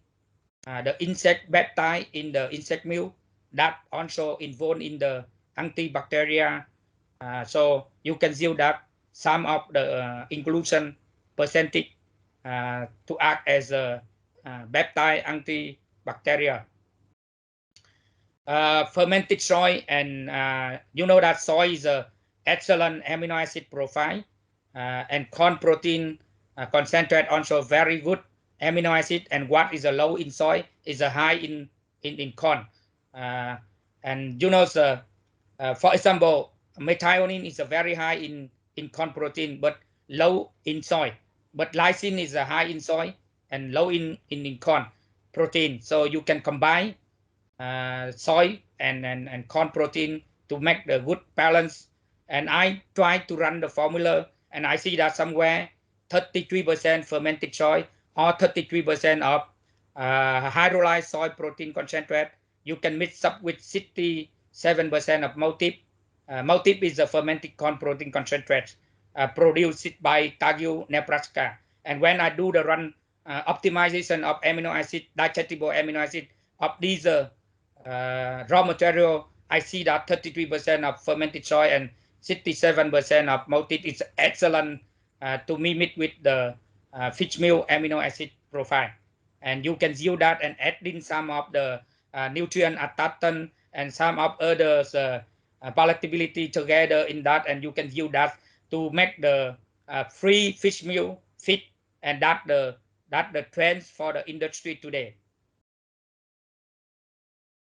the insect peptide in the insect meal that also involved in the antibacteria. So you can see that some of the inclusion percentage to act as a peptide antibacteria. Fermented soy, and you know that soy is excellent amino acid profile, and corn protein concentrate also very good amino acid, and what is a low in soy is a high in corn. And you know, for example, methionine is a very high in corn protein, but low in soy. But lysine is a high in soy and low in corn protein. So you can combine soy and corn protein to make the good balance. And I try to run the formula, and I see that somewhere 33% fermented soy or 33% of hydrolyzed soy protein concentrate. You can mix up with 67% of multip. Multip is a fermented corn protein concentrate produced by Tagil, Nebraska. And when I do the run optimization of amino acid, digestible amino acid of these raw material, I see that 33% of fermented soy and 67% of multip is excellent to mimic with the fish meal amino acid profile. And you can use that and add in some of the nutrient attachment and some of others palatability together in that, and you can use that to make the free fish meal fit, and that the trends for the industry today.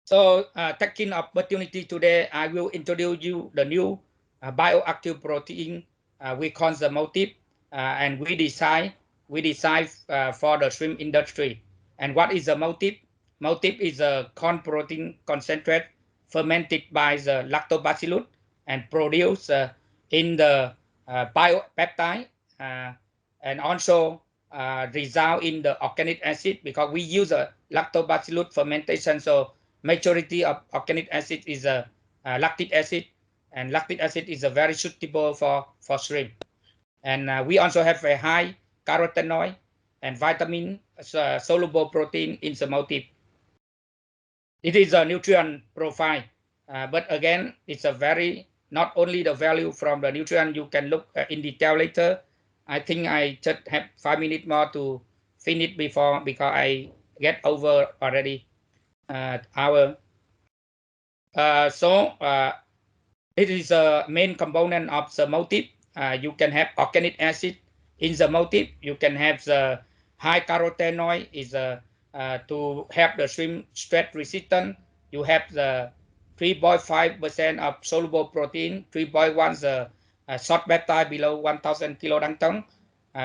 So taking opportunity today, I will introduce you the new bioactive protein we call the multip, and we design for the shrimp industry. And what is a multip? Multip is a corn protein concentrate fermented by the lactobacillus and produced in the biopeptide, and also result in the organic acid, because we use a lactobacillus fermentation. So majority of organic acid is a lactic acid, and lactic acid is a very suitable for shrimp. And we also have a high carotenoid and vitamin soluble protein in the multip. It is a nutrient profile, but again, it's a very not only the value from the nutrient. You can look in detail later. I think I just have 5 minutes more to finish before, because I get over already hour. It is a main component of the multip. You can have organic acid in the multip. You can have the high carotenoid is to help the shrimp stress resistant. You have the 3.5% of soluble protein, 3.1 the short peptide below 1,000 kilodalton.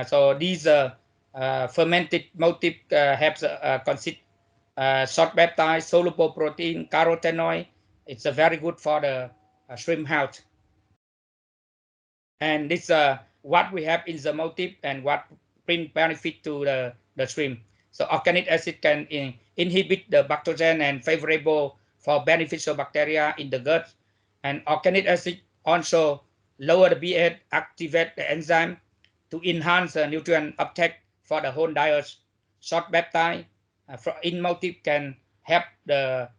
So these fermented multip have consist short peptide, soluble protein, carotenoid. It's very good for the shrimp health. And this what we have in the multip and what bring benefit to the shrimp. So organic acid can inhibit the pathogen and favorable for beneficial bacteria in the gut. And organic acid also lower the pH, activate the enzyme to enhance the nutrient uptake for the whole diet. Short peptide in multip can help the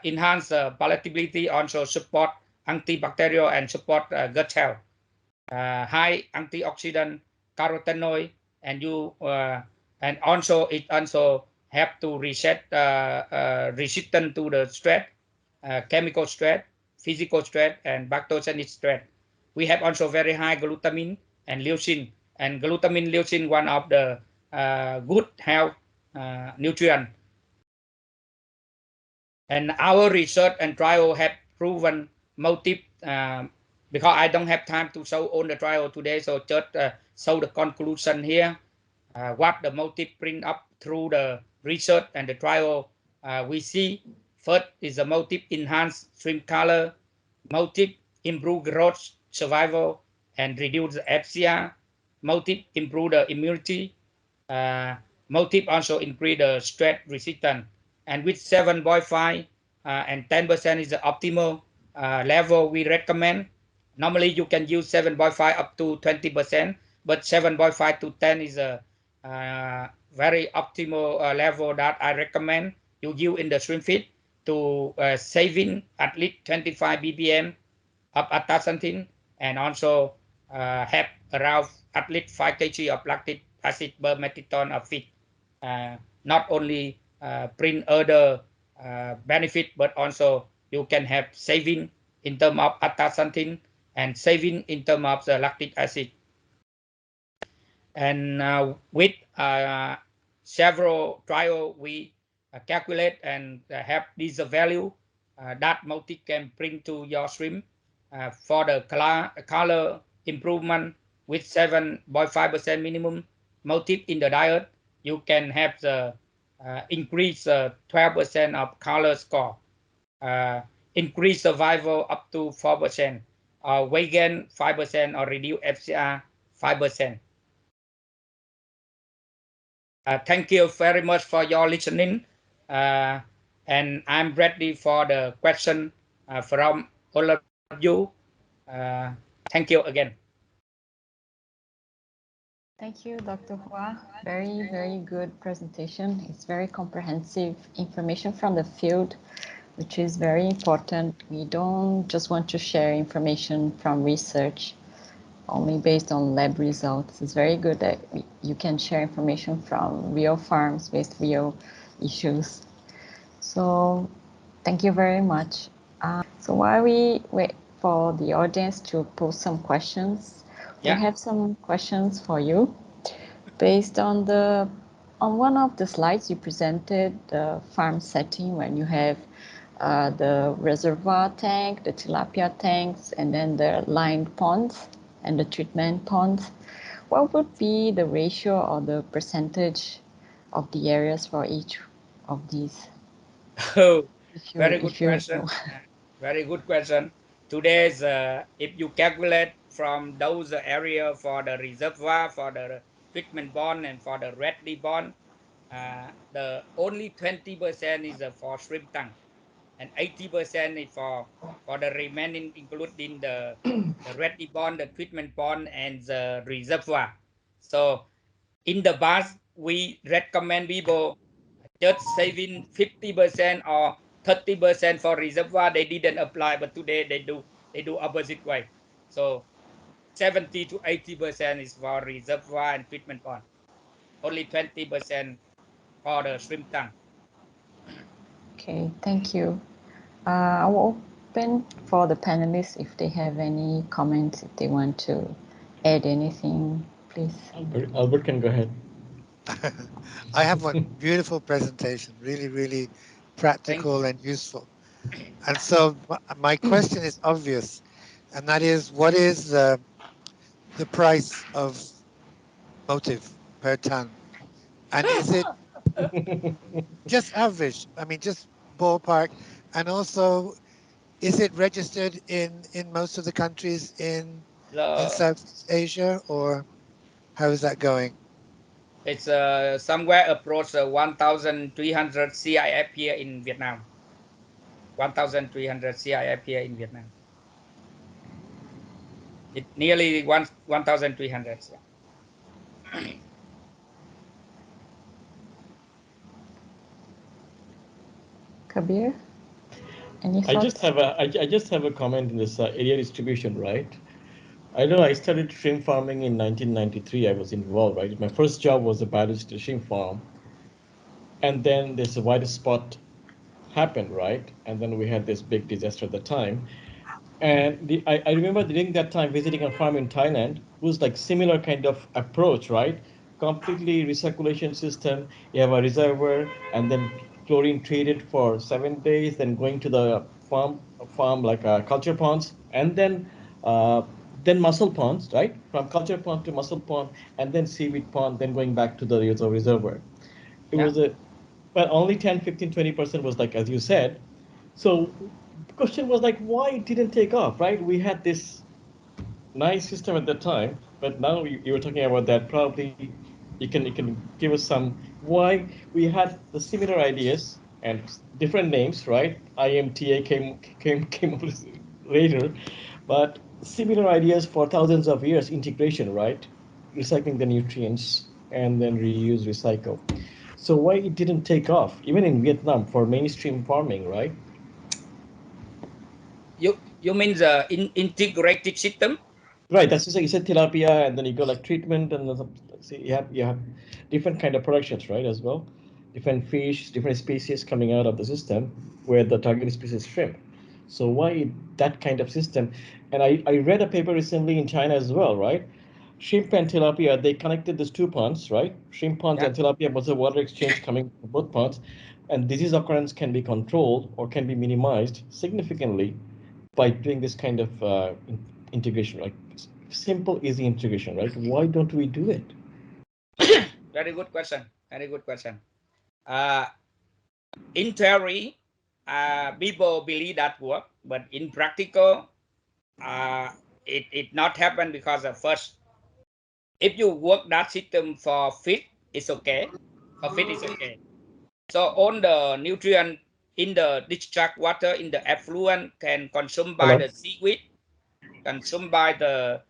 enhance palatability, also support antibacterial and support gut health. High antioxidant carotenoid, and and also it also help to reset resistant to the stress, chemical stress, physical stress, and pathogenic stress. We have also very high glutamine and leucine, and glutamine leucine one of the good health nutrient. And our research and trial have proven multip. Because I don't have time to show all the trial today, so just show the conclusion here. What the multip bring up through the research and the trial we see. First is the multip enhance shrimp color, multip improve growth, survival, and reduce the FCR. Multip improve the immunity. Multip also increase the stress resistance. And with 7.5 and 10% is the optimal level we recommend. Normally you can use 7.5 up to 20%, but 7.5 to 10 is a very optimal level that I recommend you use in the shrimp feed to saving at least 25 ppm of astaxanthin, and also have around at least 5 kg of lactic acid per metric ton of feed. Not only bring other benefit, but also you can have saving in terms of astaxanthin and saving in terms of the lactic acid. And with several trials, we calculate and have this value that multi can bring to your shrimp for the color improvement with 7.5% minimum multi in the diet. You can have the increase 12% of color score, increase survival up to 4%, or weight gain 5%, or reduce FCR 5%. Thank you very much for your listening. And I'm ready for the question from all of you. Thank you again. Thank you, Dr. Hoa. Very, very good presentation. It's very comprehensive information from the field, which is very important. We don't just want to share information from research only based on lab results. It's very good that you can share information from real farms with real issues. So thank you very much. So while we wait for the audience to post some questions, we have some questions for you. Based on one of the slides you presented, the farm setting, when you have the reservoir tank, the tilapia tanks, and then the lined ponds and the treatment ponds, what would be the ratio or the percentage of the areas for each of these? Oh, very good question. Very good question. Today's, if you calculate from those area for the reservoir, for the treatment pond, and for the ready pond, the only 20% is for shrimp tank, and 80% is for the remaining, including the ready pond, the treatment pond, and the reservoir. So in the past, we recommend people just saving 50% or 30% for reservoir. They didn't apply, but today they do opposite way. So 70 to 80% is for reservoir and treatment pond. Only 20% for the shrimp tank. Okay, thank you. I will open for the panelists if they have any comments, if they want to add anything, please. Albert can go ahead. I have one beautiful presentation, really, really practical and useful. And so my question is obvious, and that is, what is the price of motive per ton? And is it just average? I mean, just ballpark. And also, is it registered in most of the countries in Southeast Asia, or how is that going? It's somewhere approach 1,300 CIF here in Vietnam. 1,300 CIF here in Vietnam. It nearly 1,300. Kabir, any thoughts? I just have a comment in this area distribution, right? I know I started shrimp farming in 1993. I was involved, right? My first job was a biological shrimp farm. And then this white spot happened, right? And then we had this big disaster at the time. And I remember during that time visiting a farm in Thailand, it was like similar kind of approach, right? Completely recirculation system. You have a reservoir and then chlorine treated for 7 days, then going to the farm like culture ponds, and then mussel ponds, right? From culture pond to mussel pond, and then seaweed pond, then going back to the reservoir. It was but only 10, 15, 20% was like, as you said. So the question was like, why it didn't take off, right? We had this nice system at the time, but now you were talking about that. Probably you can give us some why we had the similar ideas and different names, right? IMTA came up later, but similar ideas for thousands of years. Integration, right? Recycling the nutrients and then reuse, recycle. So why it didn't take off, even in Vietnam for mainstream farming, right? You mean the integrated system? Right. That's just like you said, tilapia, and then you go like treatment, and see, you have different kind of productions, right, as well. Different fish, different species coming out of the system where the target species is shrimp. So why that kind of system? And I read a paper recently in China as well, right? Shrimp and tilapia, they connected these two ponds, right? Shrimp ponds Yeah. and tilapia was a water exchange coming from both ponds, and disease occurrence can be controlled or can be minimized significantly by doing this kind of integration, like simple, easy integration, right? Why don't we do it? Very good question. Very good question. In theory, people believe that work, but in practical, it not happen because of first, if you work that system for fish, it's okay. For fish, it's okay. So all the nutrient in the discharge water in the effluent can consumed by Hello? the seaweed, consumed by the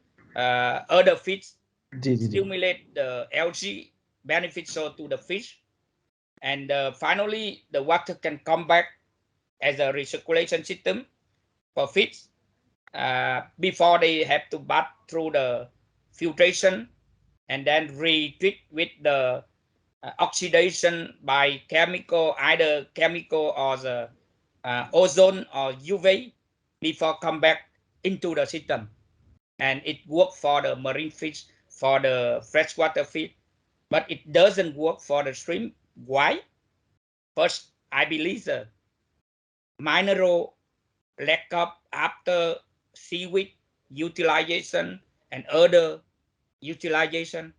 other fish, ji ji ji. stimulate the algae beneficial to the fish, and finally the water can come back as a recirculation system for fish before they have to pass through the filtration and then retreat with the oxidation by chemical, either chemical or the ozone or UV before come back into the system. And it works for the marine fish, for the freshwater fish, but it doesn't work for the shrimp. Why? First, I believe the mineral lack up after seaweed utilization and other utilization,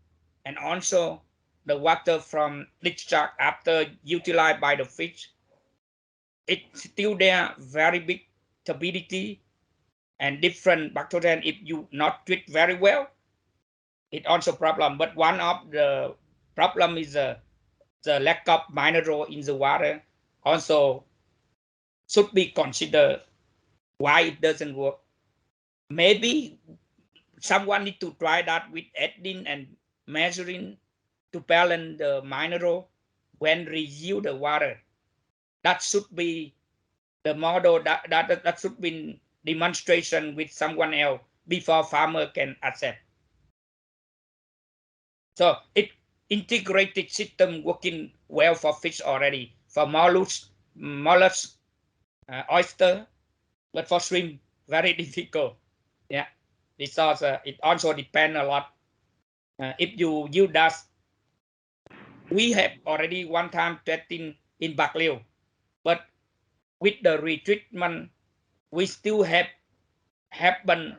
and also the water from discharge after utilized by the fish, it's still there very big turbidity and different bacteria. If you not treat very well, it also problem. But one of the problem is the lack of mineral in the water also should be considered why it doesn't work. Maybe someone need to try that with adding and measuring to balance the mineral when reuse the water. That should be the model, that should be demonstration with someone else before farmer can accept. So it integrated system working well for fish already, for mollusk, oyster, but for shrimp very difficult. Yeah, because it also depends a lot. If you use that, we have already one time testing in Bạc Liêu, but with the retreatment, we still have happen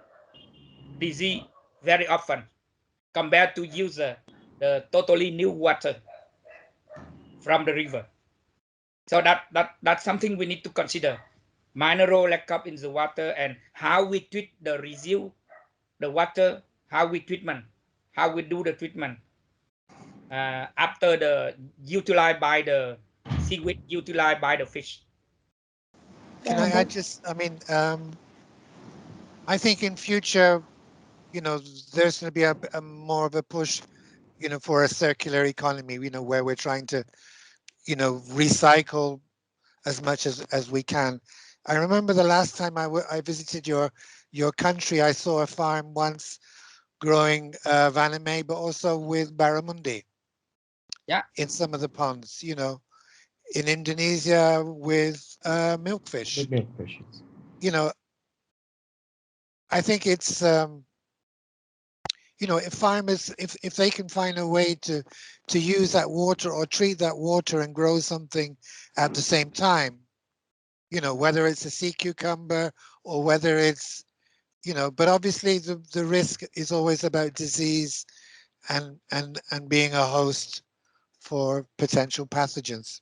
disease very often compared to use the totally new water from the river. So that's something we need to consider. Mineral lack up in the water and how we treat the residue, the water, how we do the treatment after the utilized by the seaweed, utilized by the fish. Can I add just, I mean, I think in future, there's going to be a more of a push, for a circular economy, where we're trying to, recycle as much as we can. I remember the last time I visited your country, I saw a farm once growing vaname, but also with barramundi. Yeah. In some of the ponds, in Indonesia with milkfish. Milkfish. I think it's if farmers, if they can find a way to use that water or treat that water and grow something at the same time, whether it's a sea cucumber or whether it's, but obviously the risk is always about disease and being a host for potential pathogens.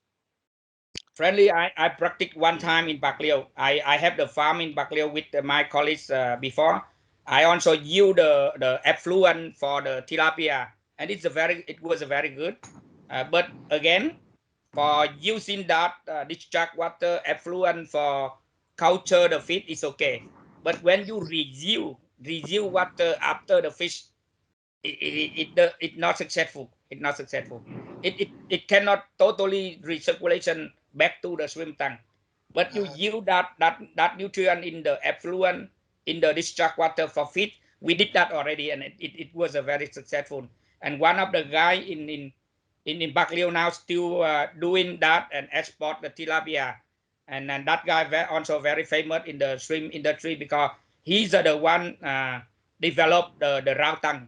Friendly, I practiced one time in Bạc Liêu. I have the farm in Bạc Liêu with my colleagues before. I also use the effluent for the tilapia, and it was very good. But again, for using that discharge water effluent for culture the fish is okay. But when you reuse water after the fish, it not successful. It's not successful. It cannot totally recirculation back to the swim tank. But you use that nutrient in the effluent in the discharge water for fish. We did that already, and it was a very successful. And one of the guy in Bạc Liêu now still doing that and export the tilapia. And that guy also very famous in the shrimp industry because He's the one developed the Rautang,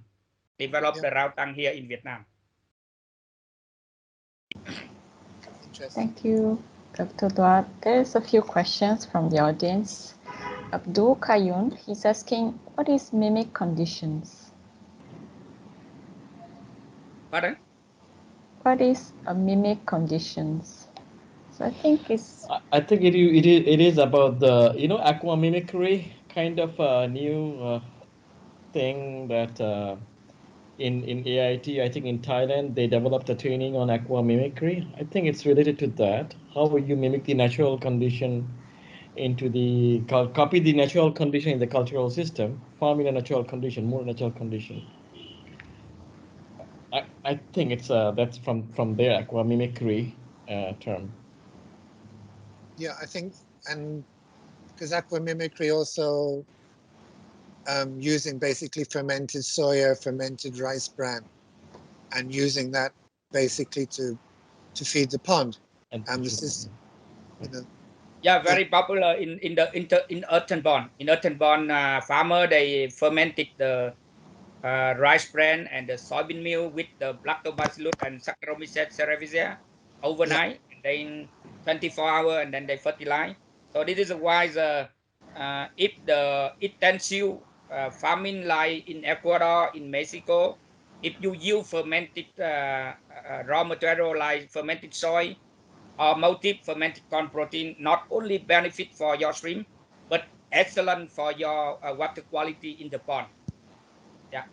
Yeah. the Rautang here in Vietnam. Interesting. Thank you, Dr. Duat. There's a few questions from the audience. Abdul Kayun, he's asking, what is mimic conditions? Pardon? What is a mimic conditions? So I think it's... I think it is about the, you know, aqua mimicry kind of new thing that in AIT, I think in Thailand, they developed a training on aqua mimicry. I think it's related to that. How will you mimic the natural condition into the, copy the natural condition in the cultural system, farm in a natural condition, more natural condition. I think it's that's from their aqua mimicry term. Yeah, I think, and because aqua mimicry also using basically fermented soya, fermented rice bran, and using that basically to feed the pond and the system. You know. Yeah, very popular in earthen bond. In earthen bond, farmer they fermented the rice bran and the soybean meal with the lactobacillus and Saccharomyces cerevisiae overnight, and then 24 hours, and then they fertilize. So this is why if the intensive farming like in Ecuador, in Mexico, if you use fermented raw material like fermented soy or multi fermented corn protein, not only benefit for your shrimp, but excellent for your water quality in the pond. Yeah.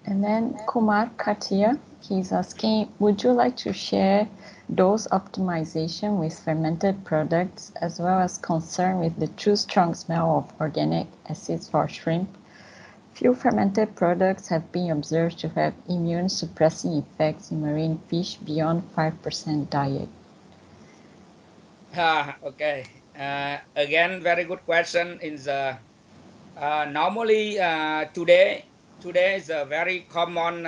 And then Kumar Katia, he's asking, would you like to share dose optimization with fermented products as well as concern with the too strong smell of organic acids for shrimp? Few fermented products have been observed to have immune suppressing effects in marine fish beyond 5% diet. Okay. Again, very good question. Is normally today is a very common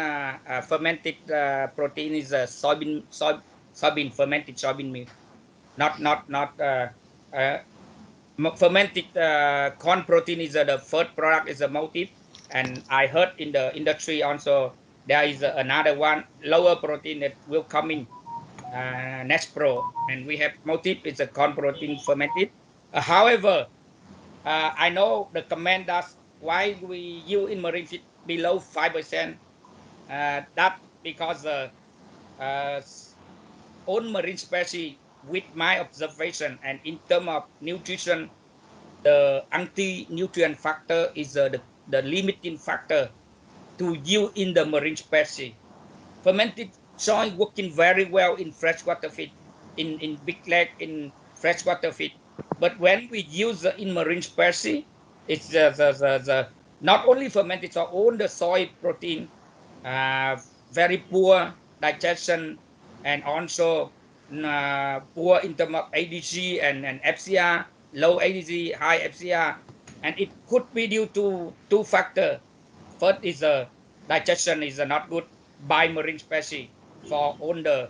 fermented protein is soybean fermented soybean meal, not uh, fermented corn protein is the first product is a motif, and I heard in the industry also there is another one lower protein that will come in next pro, and we have motif is a corn protein fermented. However, I know the comment that why we use in marine feed below 5%. That because uh, on marine species, with my observation and in terms of nutrition, the anti-nutrient factor is the limiting factor to use in the marine species. Fermented soy working very well in freshwater feed, in big lake, in freshwater feed. But when we use in marine species, it's not only fermented soy, all the soy protein, very poor digestion, and also poor in terms of ADG and FCR, low ADG, high FCR. And it could be due to two factors. First is digestion is not good by marine species for all the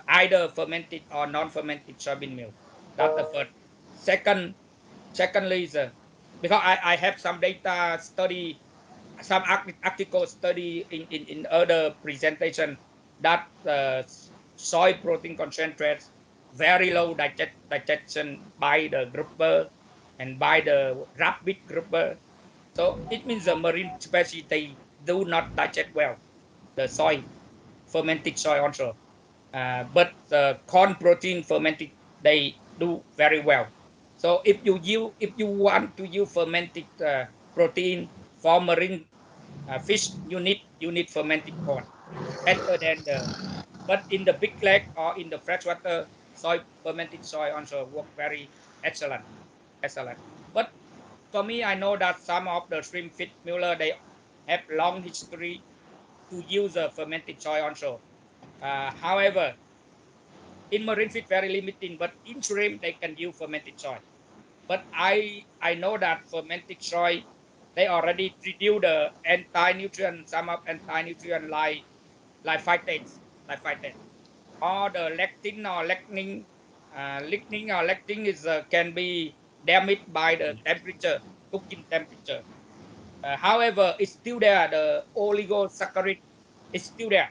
either fermented or non-fermented soybean meal. That's the first. Secondly is because I have some data study, some article study in other presentation that soy protein concentrates very low digestion by the grouper and by the rapid grouper. So it means the marine species, they do not digest well the soy, fermented soy also. But the corn protein fermented, they do very well. So if you want to use fermented protein for marine fish, you need fermented corn better than the. But in the big lake or in the freshwater, fermented soy also work very excellent, excellent. But for me, I know that some of the shrimp feed miller they have long history to use a fermented soy also. However, in marine feed very limiting, but in shrimp they can use fermented soy. But I know that fermented soy they already reduce the anti-nutrient, some of anti-nutrient like phytates, or the lectin or lectin, lignin or lectin is can be damaged by the temperature, cooking temperature. However, it's still there. The oligosaccharide is still there.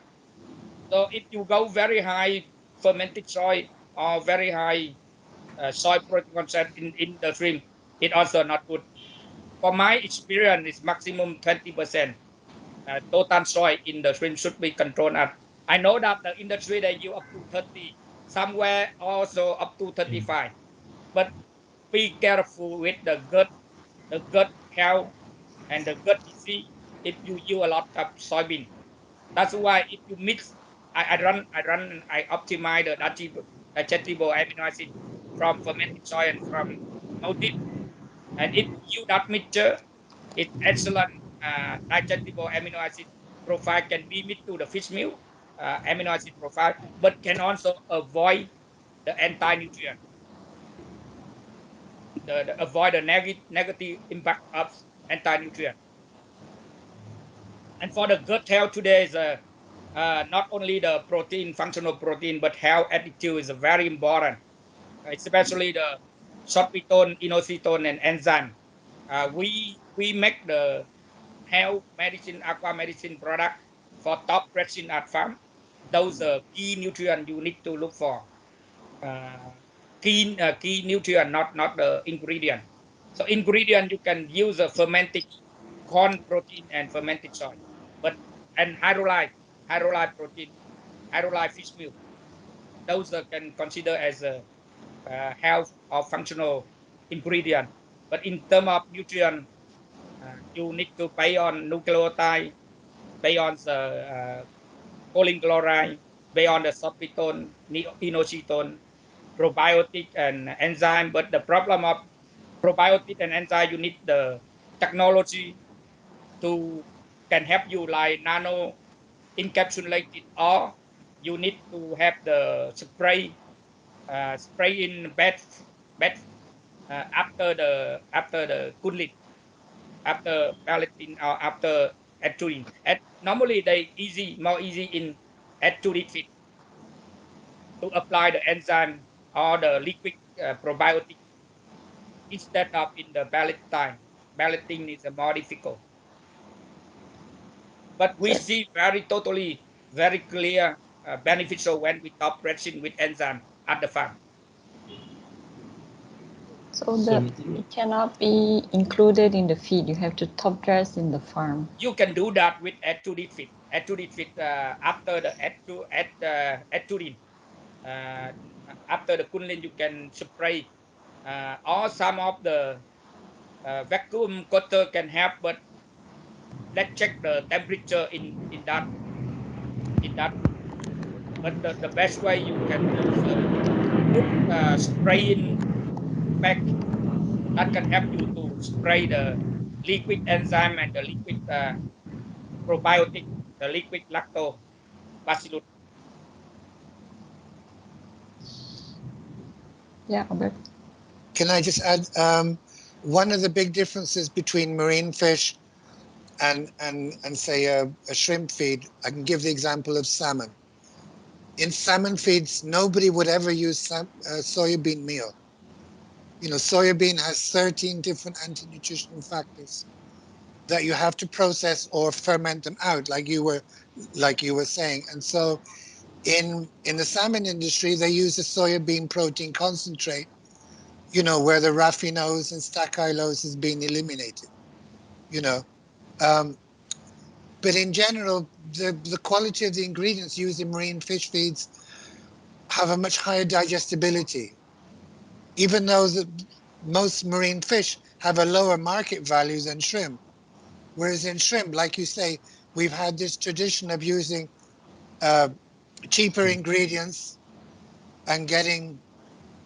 So if you go very high fermented soy or very high soy protein content in the shrimp, it also not good. For my experience, it's maximum 20%. Total soy in the shrimp should be controlled at. I know that the industry they use up to 30, somewhere also up to 35. But be careful with the gut health and the gut disease if you use a lot of soybean. That's why if you mix, I optimize the digestible amino acid from fermented soy and from malted. And if you use that mixture, it's excellent digestible amino acid profile can be mixed to the fish meal amino acid profile, but can also avoid the anti-nutrient, avoid the negative impact of anti-nutrient. And for the gut health today is not only the protein, functional protein, but health attitude is very important, especially the sorbitol, inositol, and enzyme. We make the health medicine, aqua medicine product for top resin at farm. Those are key nutrients you need to look for. Key nutrient, not the ingredient. So ingredient you can use a fermented corn protein and fermented soy, but and hydrolyzed protein, hydrolyzed fish meal. Those can consider as a health or functional ingredient. But in terms of nutrient, you need to pay on nucleotide, pay on the choline chloride, pay on the sorbitol, inositol, probiotic and enzyme. But the problem of probiotic and enzyme, you need the technology to can help you like nano encapsulated, or you need to have the spray in bed after the cooling, after pelleting or after etching. Normally they more easy in etching feed to apply the enzyme or the liquid probiotic instead of in the pellet time. Pelleting is more difficult. But we see very clear beneficial when we top resin with enzyme at the farm. So it cannot be included in the feed. You have to top dress in the farm. You can do that with etching feed. Etching feed after the etching. After the cooling, you can spray. Or some of the vacuum cutter can help, but let's check the temperature in that. But the best way you can use good spraying pack that can help you to spray the liquid enzyme and the liquid probiotic, the liquid lactobacillus. Yeah, Albert. Can I just add, one of the big differences between marine fish and say a shrimp feed, I can give the example of salmon. In salmon feeds, nobody would ever use soybean meal. You know, soybean has 13 different anti-nutritional factors that you have to process or ferment them out, like you were saying. And so in the salmon industry, they use a soybean protein concentrate, you know, where the raffinose and stachylos has been eliminated, you know. But in general, the quality of the ingredients used in marine fish feeds have a much higher digestibility, even though most marine fish have a lower market value than shrimp. Whereas in shrimp, like you say, we've had this tradition of using cheaper ingredients and getting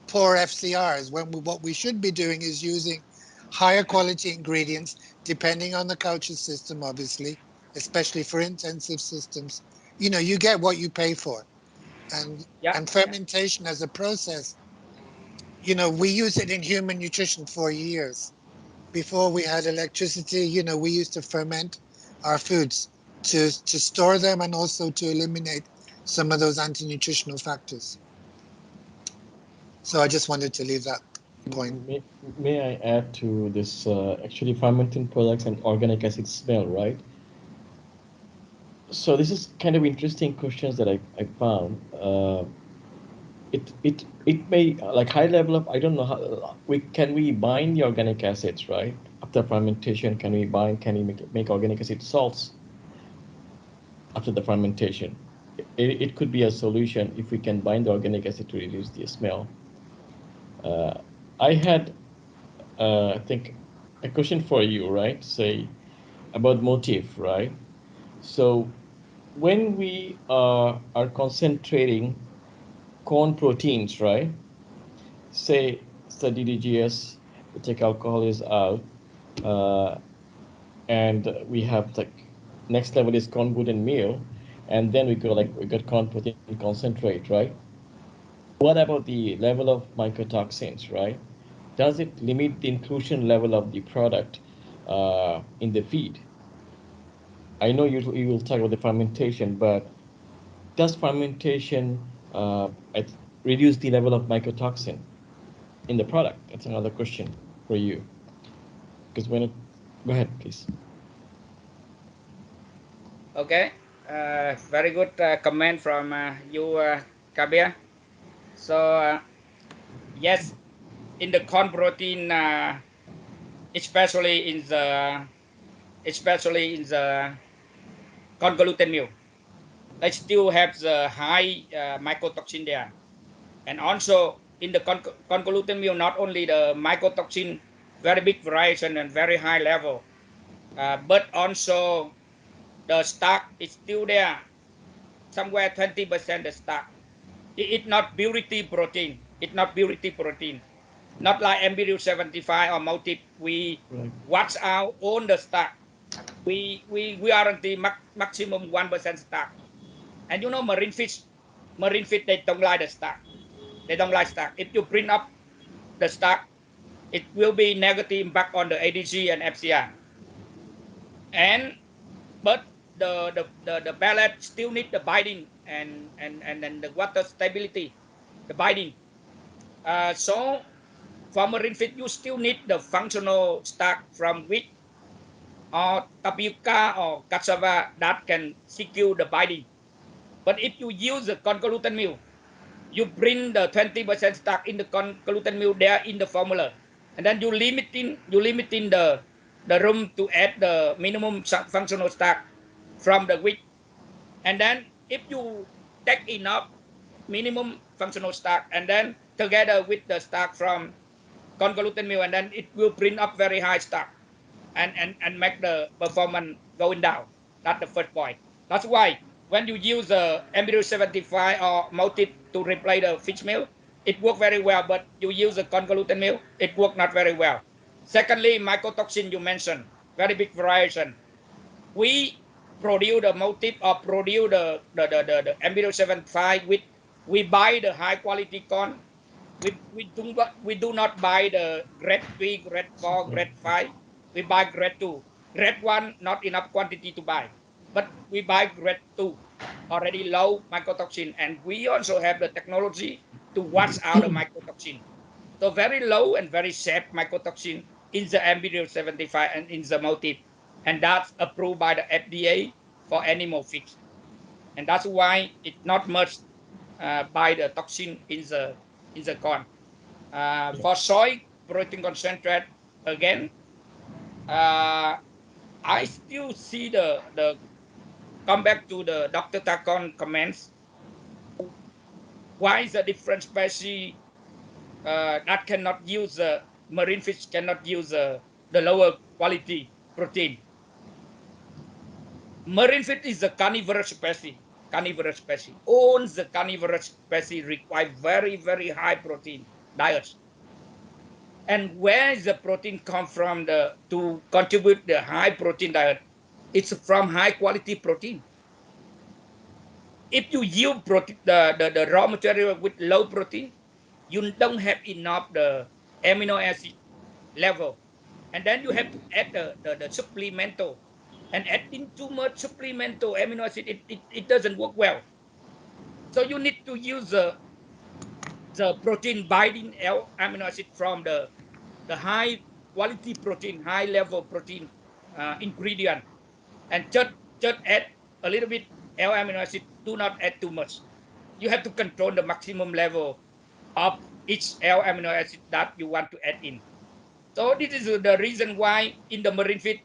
poor FCRs, when what we should be doing is using higher quality ingredients, depending on the culture system, obviously, especially for intensive systems. You know, you get what you pay for. And fermentation as a process, you know, we use it in human nutrition for years. Before we had electricity, you know, we used to ferment our foods to store them and also to eliminate some of those anti-nutritional factors. So I just wanted to leave that. point. May I add to this? Actually, fermenting products and organic acid smell, right? So this is kind of interesting questions that I found. It may like high level of, I don't know how we bind the organic acids, right? After fermentation, can we make organic acid salts after the fermentation? It could be a solution if we can bind the organic acid to reduce the smell. I had I think a question for you, right? Say about motif, right? So when we are concentrating corn proteins, right? Say the DDGS, we take alcohol is out, uh, and we have like next level is corn gluten meal, and then we got corn protein concentrate, right? What about the level of mycotoxins, right? Does it limit the inclusion level of the product in the feed? I know you will talk about the fermentation, but does fermentation uh, reduce the level of mycotoxin in the product? That's another question for you. Because when it, go ahead, please. Okay, very good comment from you, Kabir. So yes, in the corn protein, especially in the corn gluten meal, they still have the high mycotoxin there, and also in the corn gluten meal, not only the mycotoxin very big variation and very high level, but also the starch is still there, somewhere 20% the starch. It's not purity protein. It's not purity protein. Not like MBD75 or multi. We watch out all the starch. We aren't the maximum 1% starch. And you know marine fish they don't like the starch. They don't like starch. If you bring up the starch, it will be negative impact on the ADG and FCR. And but the pellet still need the binding and then the water stability, the binding. So for marine feed, you still need the functional starch from wheat or tapioca or cassava that can secure the binding. But if you use the corn gluten meal, you bring the 20% starch in the corn gluten meal there in the formula, and then you limiting the room to add the minimum functional starch from the wheat. And then if you take enough minimum functional starch and then together with the starch from corn gluten meal, and then it will bring up very high starch and make the performance going down. That's the first point. That's why when you use the MBD75 or multi to replace the fish meal, it works very well, but you use the corn gluten meal, it works not very well. Secondly, mycotoxin you mentioned, very big variation. We produce the motif or produce the MBD75 with, we buy the high quality corn. We do not buy the grade 3, grade 4, grade 5. We buy grade 2. Grade 1, not enough quantity to buy. But we buy grade 2, already low mycotoxin. And we also have the technology to wash out the mycotoxin. So very low and very safe mycotoxin in the MBD75 and in the motif. And that's approved by the FDA for animal feed. And that's why it's not much by the toxin in the corn. For soy protein concentrate, again, I still see the come back to the Dr. Tacon comments. Why is the different species that cannot use marine fish cannot use the lower quality protein? Marine fish is a carnivorous species. Carnivorous species. All the carnivorous species require very, very high protein diets. And where is the protein come from to contribute the high protein diet? It's from high quality protein. If you use protein, the raw material with low protein, you don't have enough the amino acid level. And then you have to add the supplemental. And adding too much supplemental amino acid, it doesn't work well. So you need to use the protein binding amino acid from the high quality protein, high level protein ingredient, and just add a little bit L amino acid. Do not add too much. You have to control the maximum level of each L amino acid that you want to add in. So this is the reason why in the marine feed,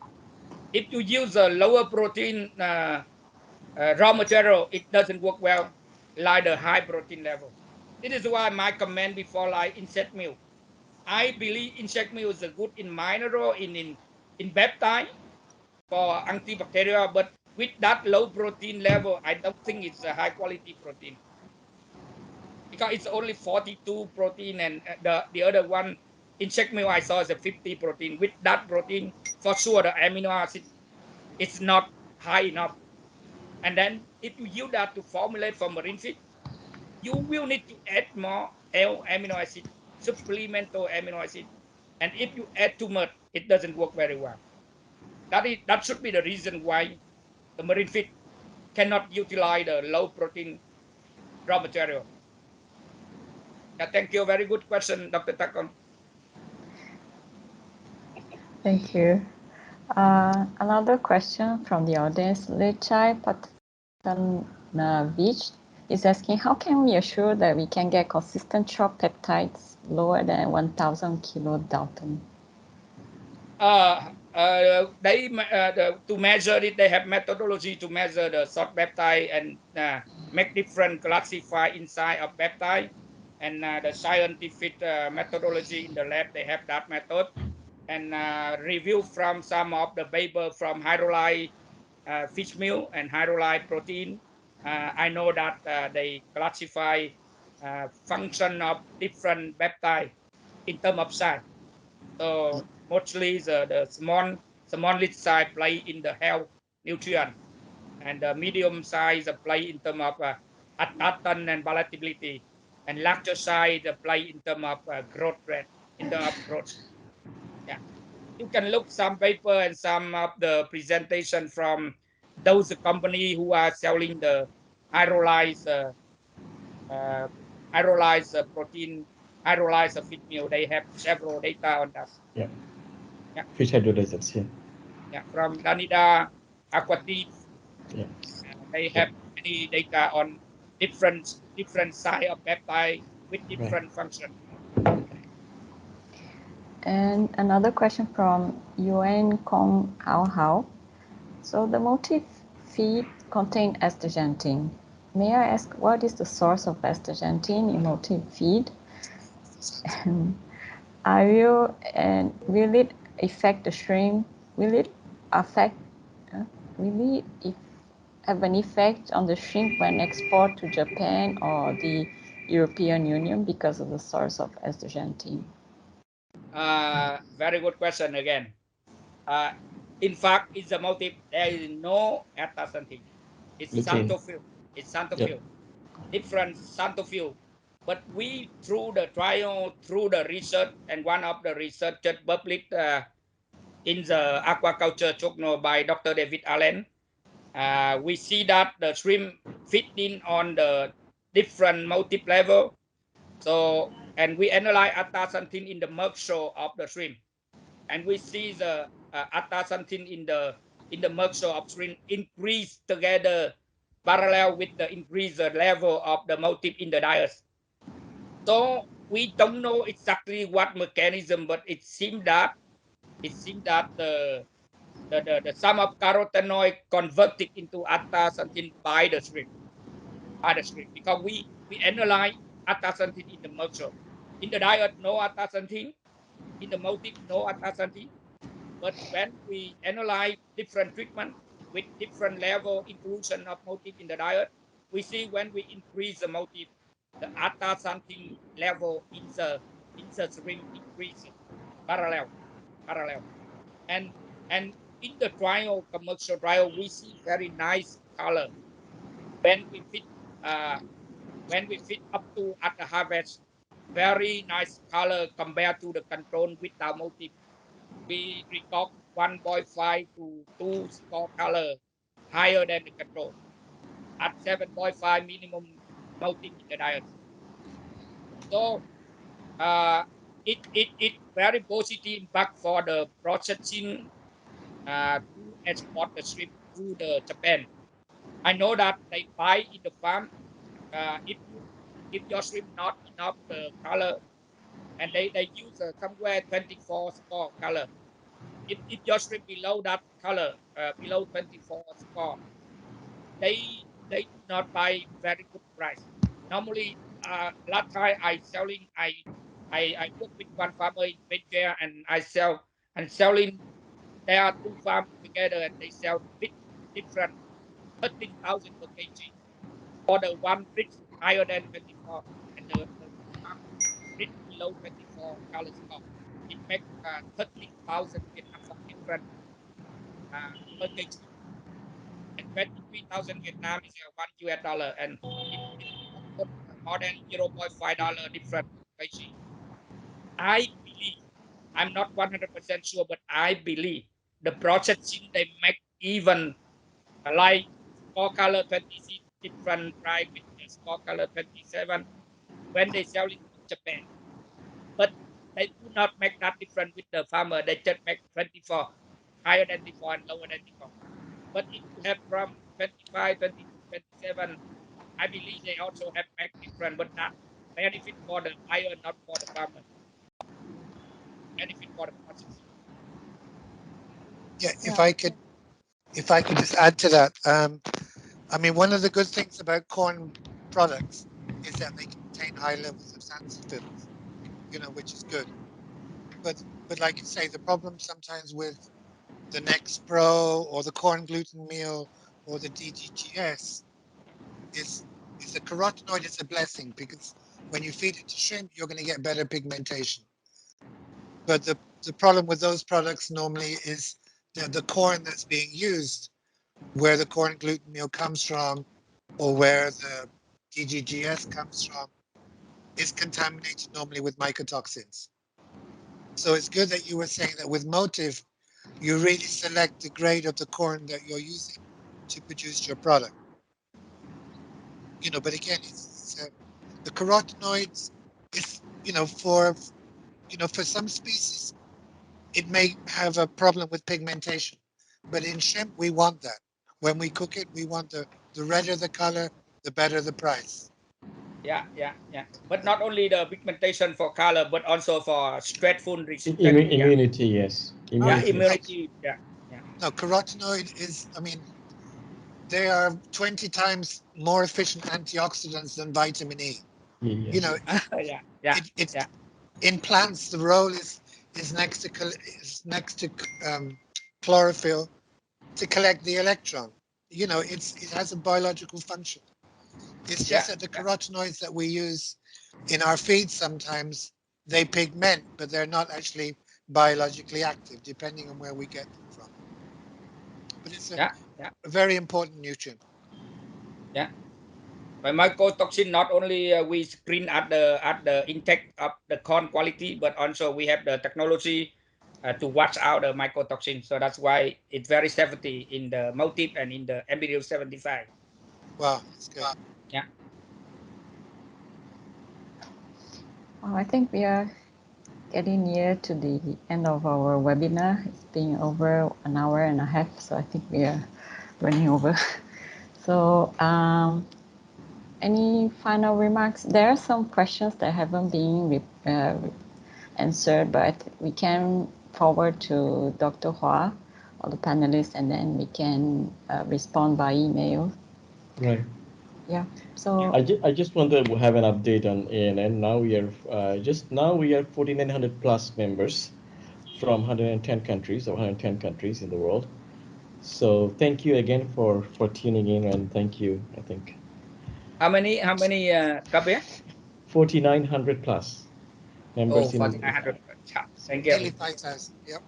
if you use a lower protein raw material, it doesn't work well like the high protein level. This is why my comment before, like insect meal. I believe insect meal is good in mineral, in peptide for antibacterial, but with that low protein level, I don't think it's a high quality protein because it's only 42 protein, and the other one insect meal I saw is a 50 protein. With that protein, for sure the amino acid is not high enough. And then if you use that to formulate for marine feed, you will need to add more L amino acid, supplemental amino acid. And if you add too much, it doesn't work very well. That should be the reason why the marine feed cannot utilize the low protein raw material. Yeah, thank you. Very good question, Dr. Tacon. Thank you. Another question from the audience, Lechai Patanavich is asking, how can we assure that we can get consistent short peptides lower than 1000 kilodalton? To measure it, they have methodology to measure the short peptide and make different classify inside of peptide. And the scientific methodology in the lab, they have that method. And review from some of the paper from hydrolyzed fish meal and hydrolyzed protein. I know that they classify function of different peptide in terms of size. So mostly the small lid size play in the health nutrient, and the medium size play in terms of attention and palatability, and larger size play in terms of growth rate, in terms of growth. Yeah, you can look some paper and some of the presentation from those company who are selling the hydrolyzed protein, hydrolyzed feed meal. They have several data on that. Yeah. Yeah. Fish hydrolyzers, yeah. Yeah, from Danida Aquatic. Yeah. They have many data on different size of peptide with different function. And another question from Yuan Kong Hao Hao. So the motif feed contain astaxanthin. May I ask what is the source of astaxanthin in motif feed? Will it affect the shrimp? Will it affect? Will it have an effect on the shrimp when export to Japan or the European Union because of the source of astaxanthin? Very good question again. In fact, it's a motif. There is no astaxanthin. It's xanthophyll. It's xanthophyll. Yep. Different xanthophyll. But we, through the trial, through the research, and one of the research just published in the aquaculture journal by Dr. David Allen, we see that the shrimp fit in on the different motif level. So, and we analyze astaxanthin in the mixture of the shrimp, and we see the astaxanthin in the mixture of shrimp increase together parallel with the increased level of the motif in the diet. So we don't know exactly what mechanism, but it seems that the sum of carotenoid converted into astaxanthin by the shrimp, because we analyze astaxanthin in the mixture. In the diet, no astaxanthin. In the motif, no astaxanthin. But when we analyze different treatment with different level inclusion of motif in the diet, we see when we increase the motif, the astaxanthin level in the shrimp increase parallel. And in the trial, commercial trial, we see very nice color when we fit up to at the harvest. Very nice color compared to the control without motif. We record 1.5 to 2 score color higher than the control at 7.5 minimum motif in the diet. So it very positive impact for the processing to export the shrimp to the Japan. I know that they buy in the farm. If your shrimp not enough color, and they use somewhere 24 score color. If your shrimp below that color, below 24 score, they do not buy very good price. Normally, last time I work with one farmer in Beijing, and I sell and selling. There are two farms together, and they sell big different 13,000 per kg for the one rich higher than 24, and the farm rich below 24 color score. It makes 13,000 Vietnam dong different per kg, and 23,000 Vietnam is $1, and it almost more than $0.5 different per kg. I believe, I'm not 100% sure, but I believe the processing they make even like score color 26 different price with the score color 27 when they sell it in Japan. But they do not make that difference with the farmer. They just make 24 higher than 24 and lower than 24. But if you have from 25, 22, 27, I believe they also have make different, but that benefit for the buyer, not for the farmer. Benefit for the processing. Yeah, if I could just add to that, I mean, one of the good things about corn products is that they contain high levels of xanthophyls, which is good. But like you say, the problem sometimes with the Next Pro or the corn gluten meal or the DDGS is the carotenoid is a blessing, because when you feed it to shrimp, you're going to get better pigmentation. But the problem with those products normally is the corn that's being used, where the corn gluten meal comes from, or where the DGGS comes from, is contaminated normally with mycotoxins. So it's good that you were saying that with Motive, you really select the grade of the corn that you're using to produce your product. But again, the carotenoids is, for some species, it may have a problem with pigmentation. But in shrimp, we want that. When we cook it, we want the redder the color, the better the price. Yeah. But not only the pigmentation for color, but also for stressful resistance. Immunity, yes. Immunity. Yeah. No, carotenoid is, I mean, they are 20 times more efficient antioxidants than vitamin E. Yes. It's in plants, the role is next to chlorophyll to collect the electron. It has a biological function. It's just that the carotenoids that we use in our feed sometimes, they pigment, but they're not actually biologically active, depending on where we get them from. But it's a very important nutrient. Yeah. By mycotoxin, not only we screen at the intake of the corn quality, but also we have the technology to watch out the mycotoxin. So that's why it's very safety in the Motive and in the MBD 75. Wow, that's good. Yeah. Well, I think we are getting near to the end of our webinar. It's been over an hour and a half, so I think we are running over. So any final remarks? There are some questions that haven't been answered, but we can forward to Dr. Hoa or the panelists, and then we can respond by email. Right. Yeah. So I just want to have an update on ANN. Now we are 4,900 plus members from 110 countries, or 110 countries in the world. So thank you again for tuning in, and thank you. I think How many Kabir? 4,900 plus members. 4,900. Thank you. Nearly 5,000. Yep.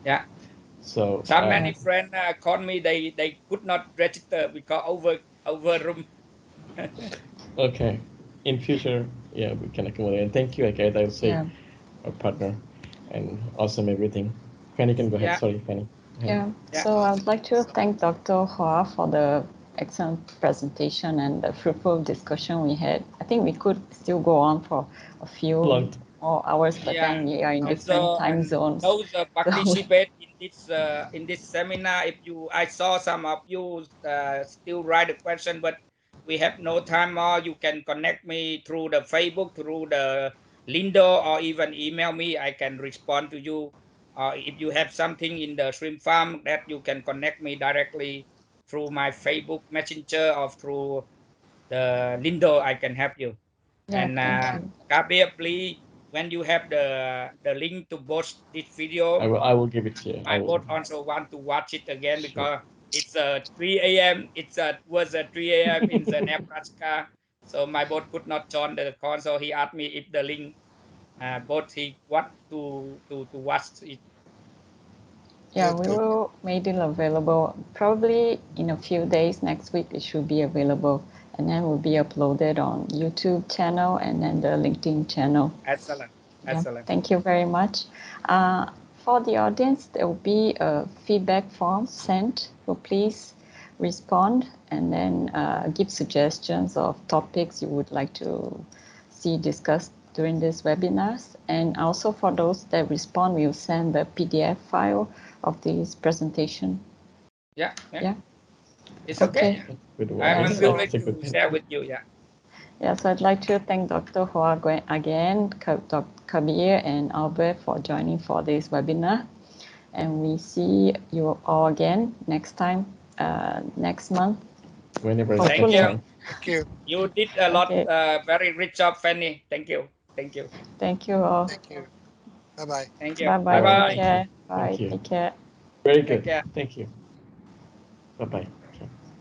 Yeah. So Some many friends called me. They could not register because over room. okay, in future, yeah, we can accommodate. And thank you, again. I will say our partner, and awesome everything. Fanny can go ahead. Sorry, Fanny. So I'd like to thank Dr. Hoa for the excellent presentation and the fruitful discussion we had. I think we could still go on for a few more hours, but then we are in different time zones. Those participate in this seminar. I saw some of you still write a question, but we have no time more. You can connect me through the Facebook, through the Lindo, or even email me. I can respond to you. If you have something in the shrimp farm that you can connect me directly through my Facebook Messenger or through the Lindo, I can help you. Yeah, And Kabir, please, when you have the link to watch this video, I will give it to you. I would also want to watch it again because it's 3 a.m. Was 3 a.m. in the Nebraska, so my boat could not join the call. So he asked me if the link, both he want to watch it. Yeah, we will make it available probably in a few days. Next week it should be available, and then will be uploaded on YouTube channel and then the LinkedIn channel. Excellent. Excellent. Yeah, thank you very much. For the audience, there will be a feedback form sent, so please respond and then give suggestions of topics you would like to see discussed during these webinars. And also for those that respond, we'll send the PDF file of this presentation. Yeah. It's okay. I'm willing to share with you. Yeah. Yes, I'd like to thank Dr. Hoa again, Dr. Kabir and Albert for joining for this webinar. And we see you all again next time, next month. Whenever Thank you. Thank you. You did a lot, very rich job, Fanny. Thank you. Thank you. Thank you all. Thank you. Bye-bye. Thank you. Bye-bye. Bye-bye. Take care. Bye. Take care. Very good. Thank you. Bye-bye.